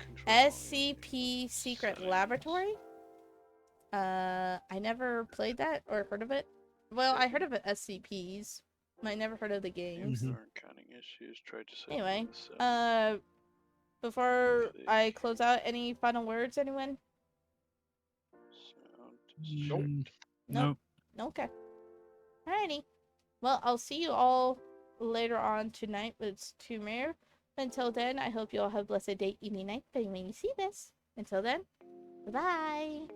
Secret Laboratory. I never played that or heard of it. Well, I heard of it SCPs. I never heard of the games. Mhm. There aren't counting issues. Tried to say Anyway, this, before I close out, any final words, anyone? Sound. Nope. Okay. Alrighty. Well, I'll see you all later on tonight with Tomb Raider. Until then, I hope you all have a blessed day, evening, night, when you see this. Until then, bye-bye.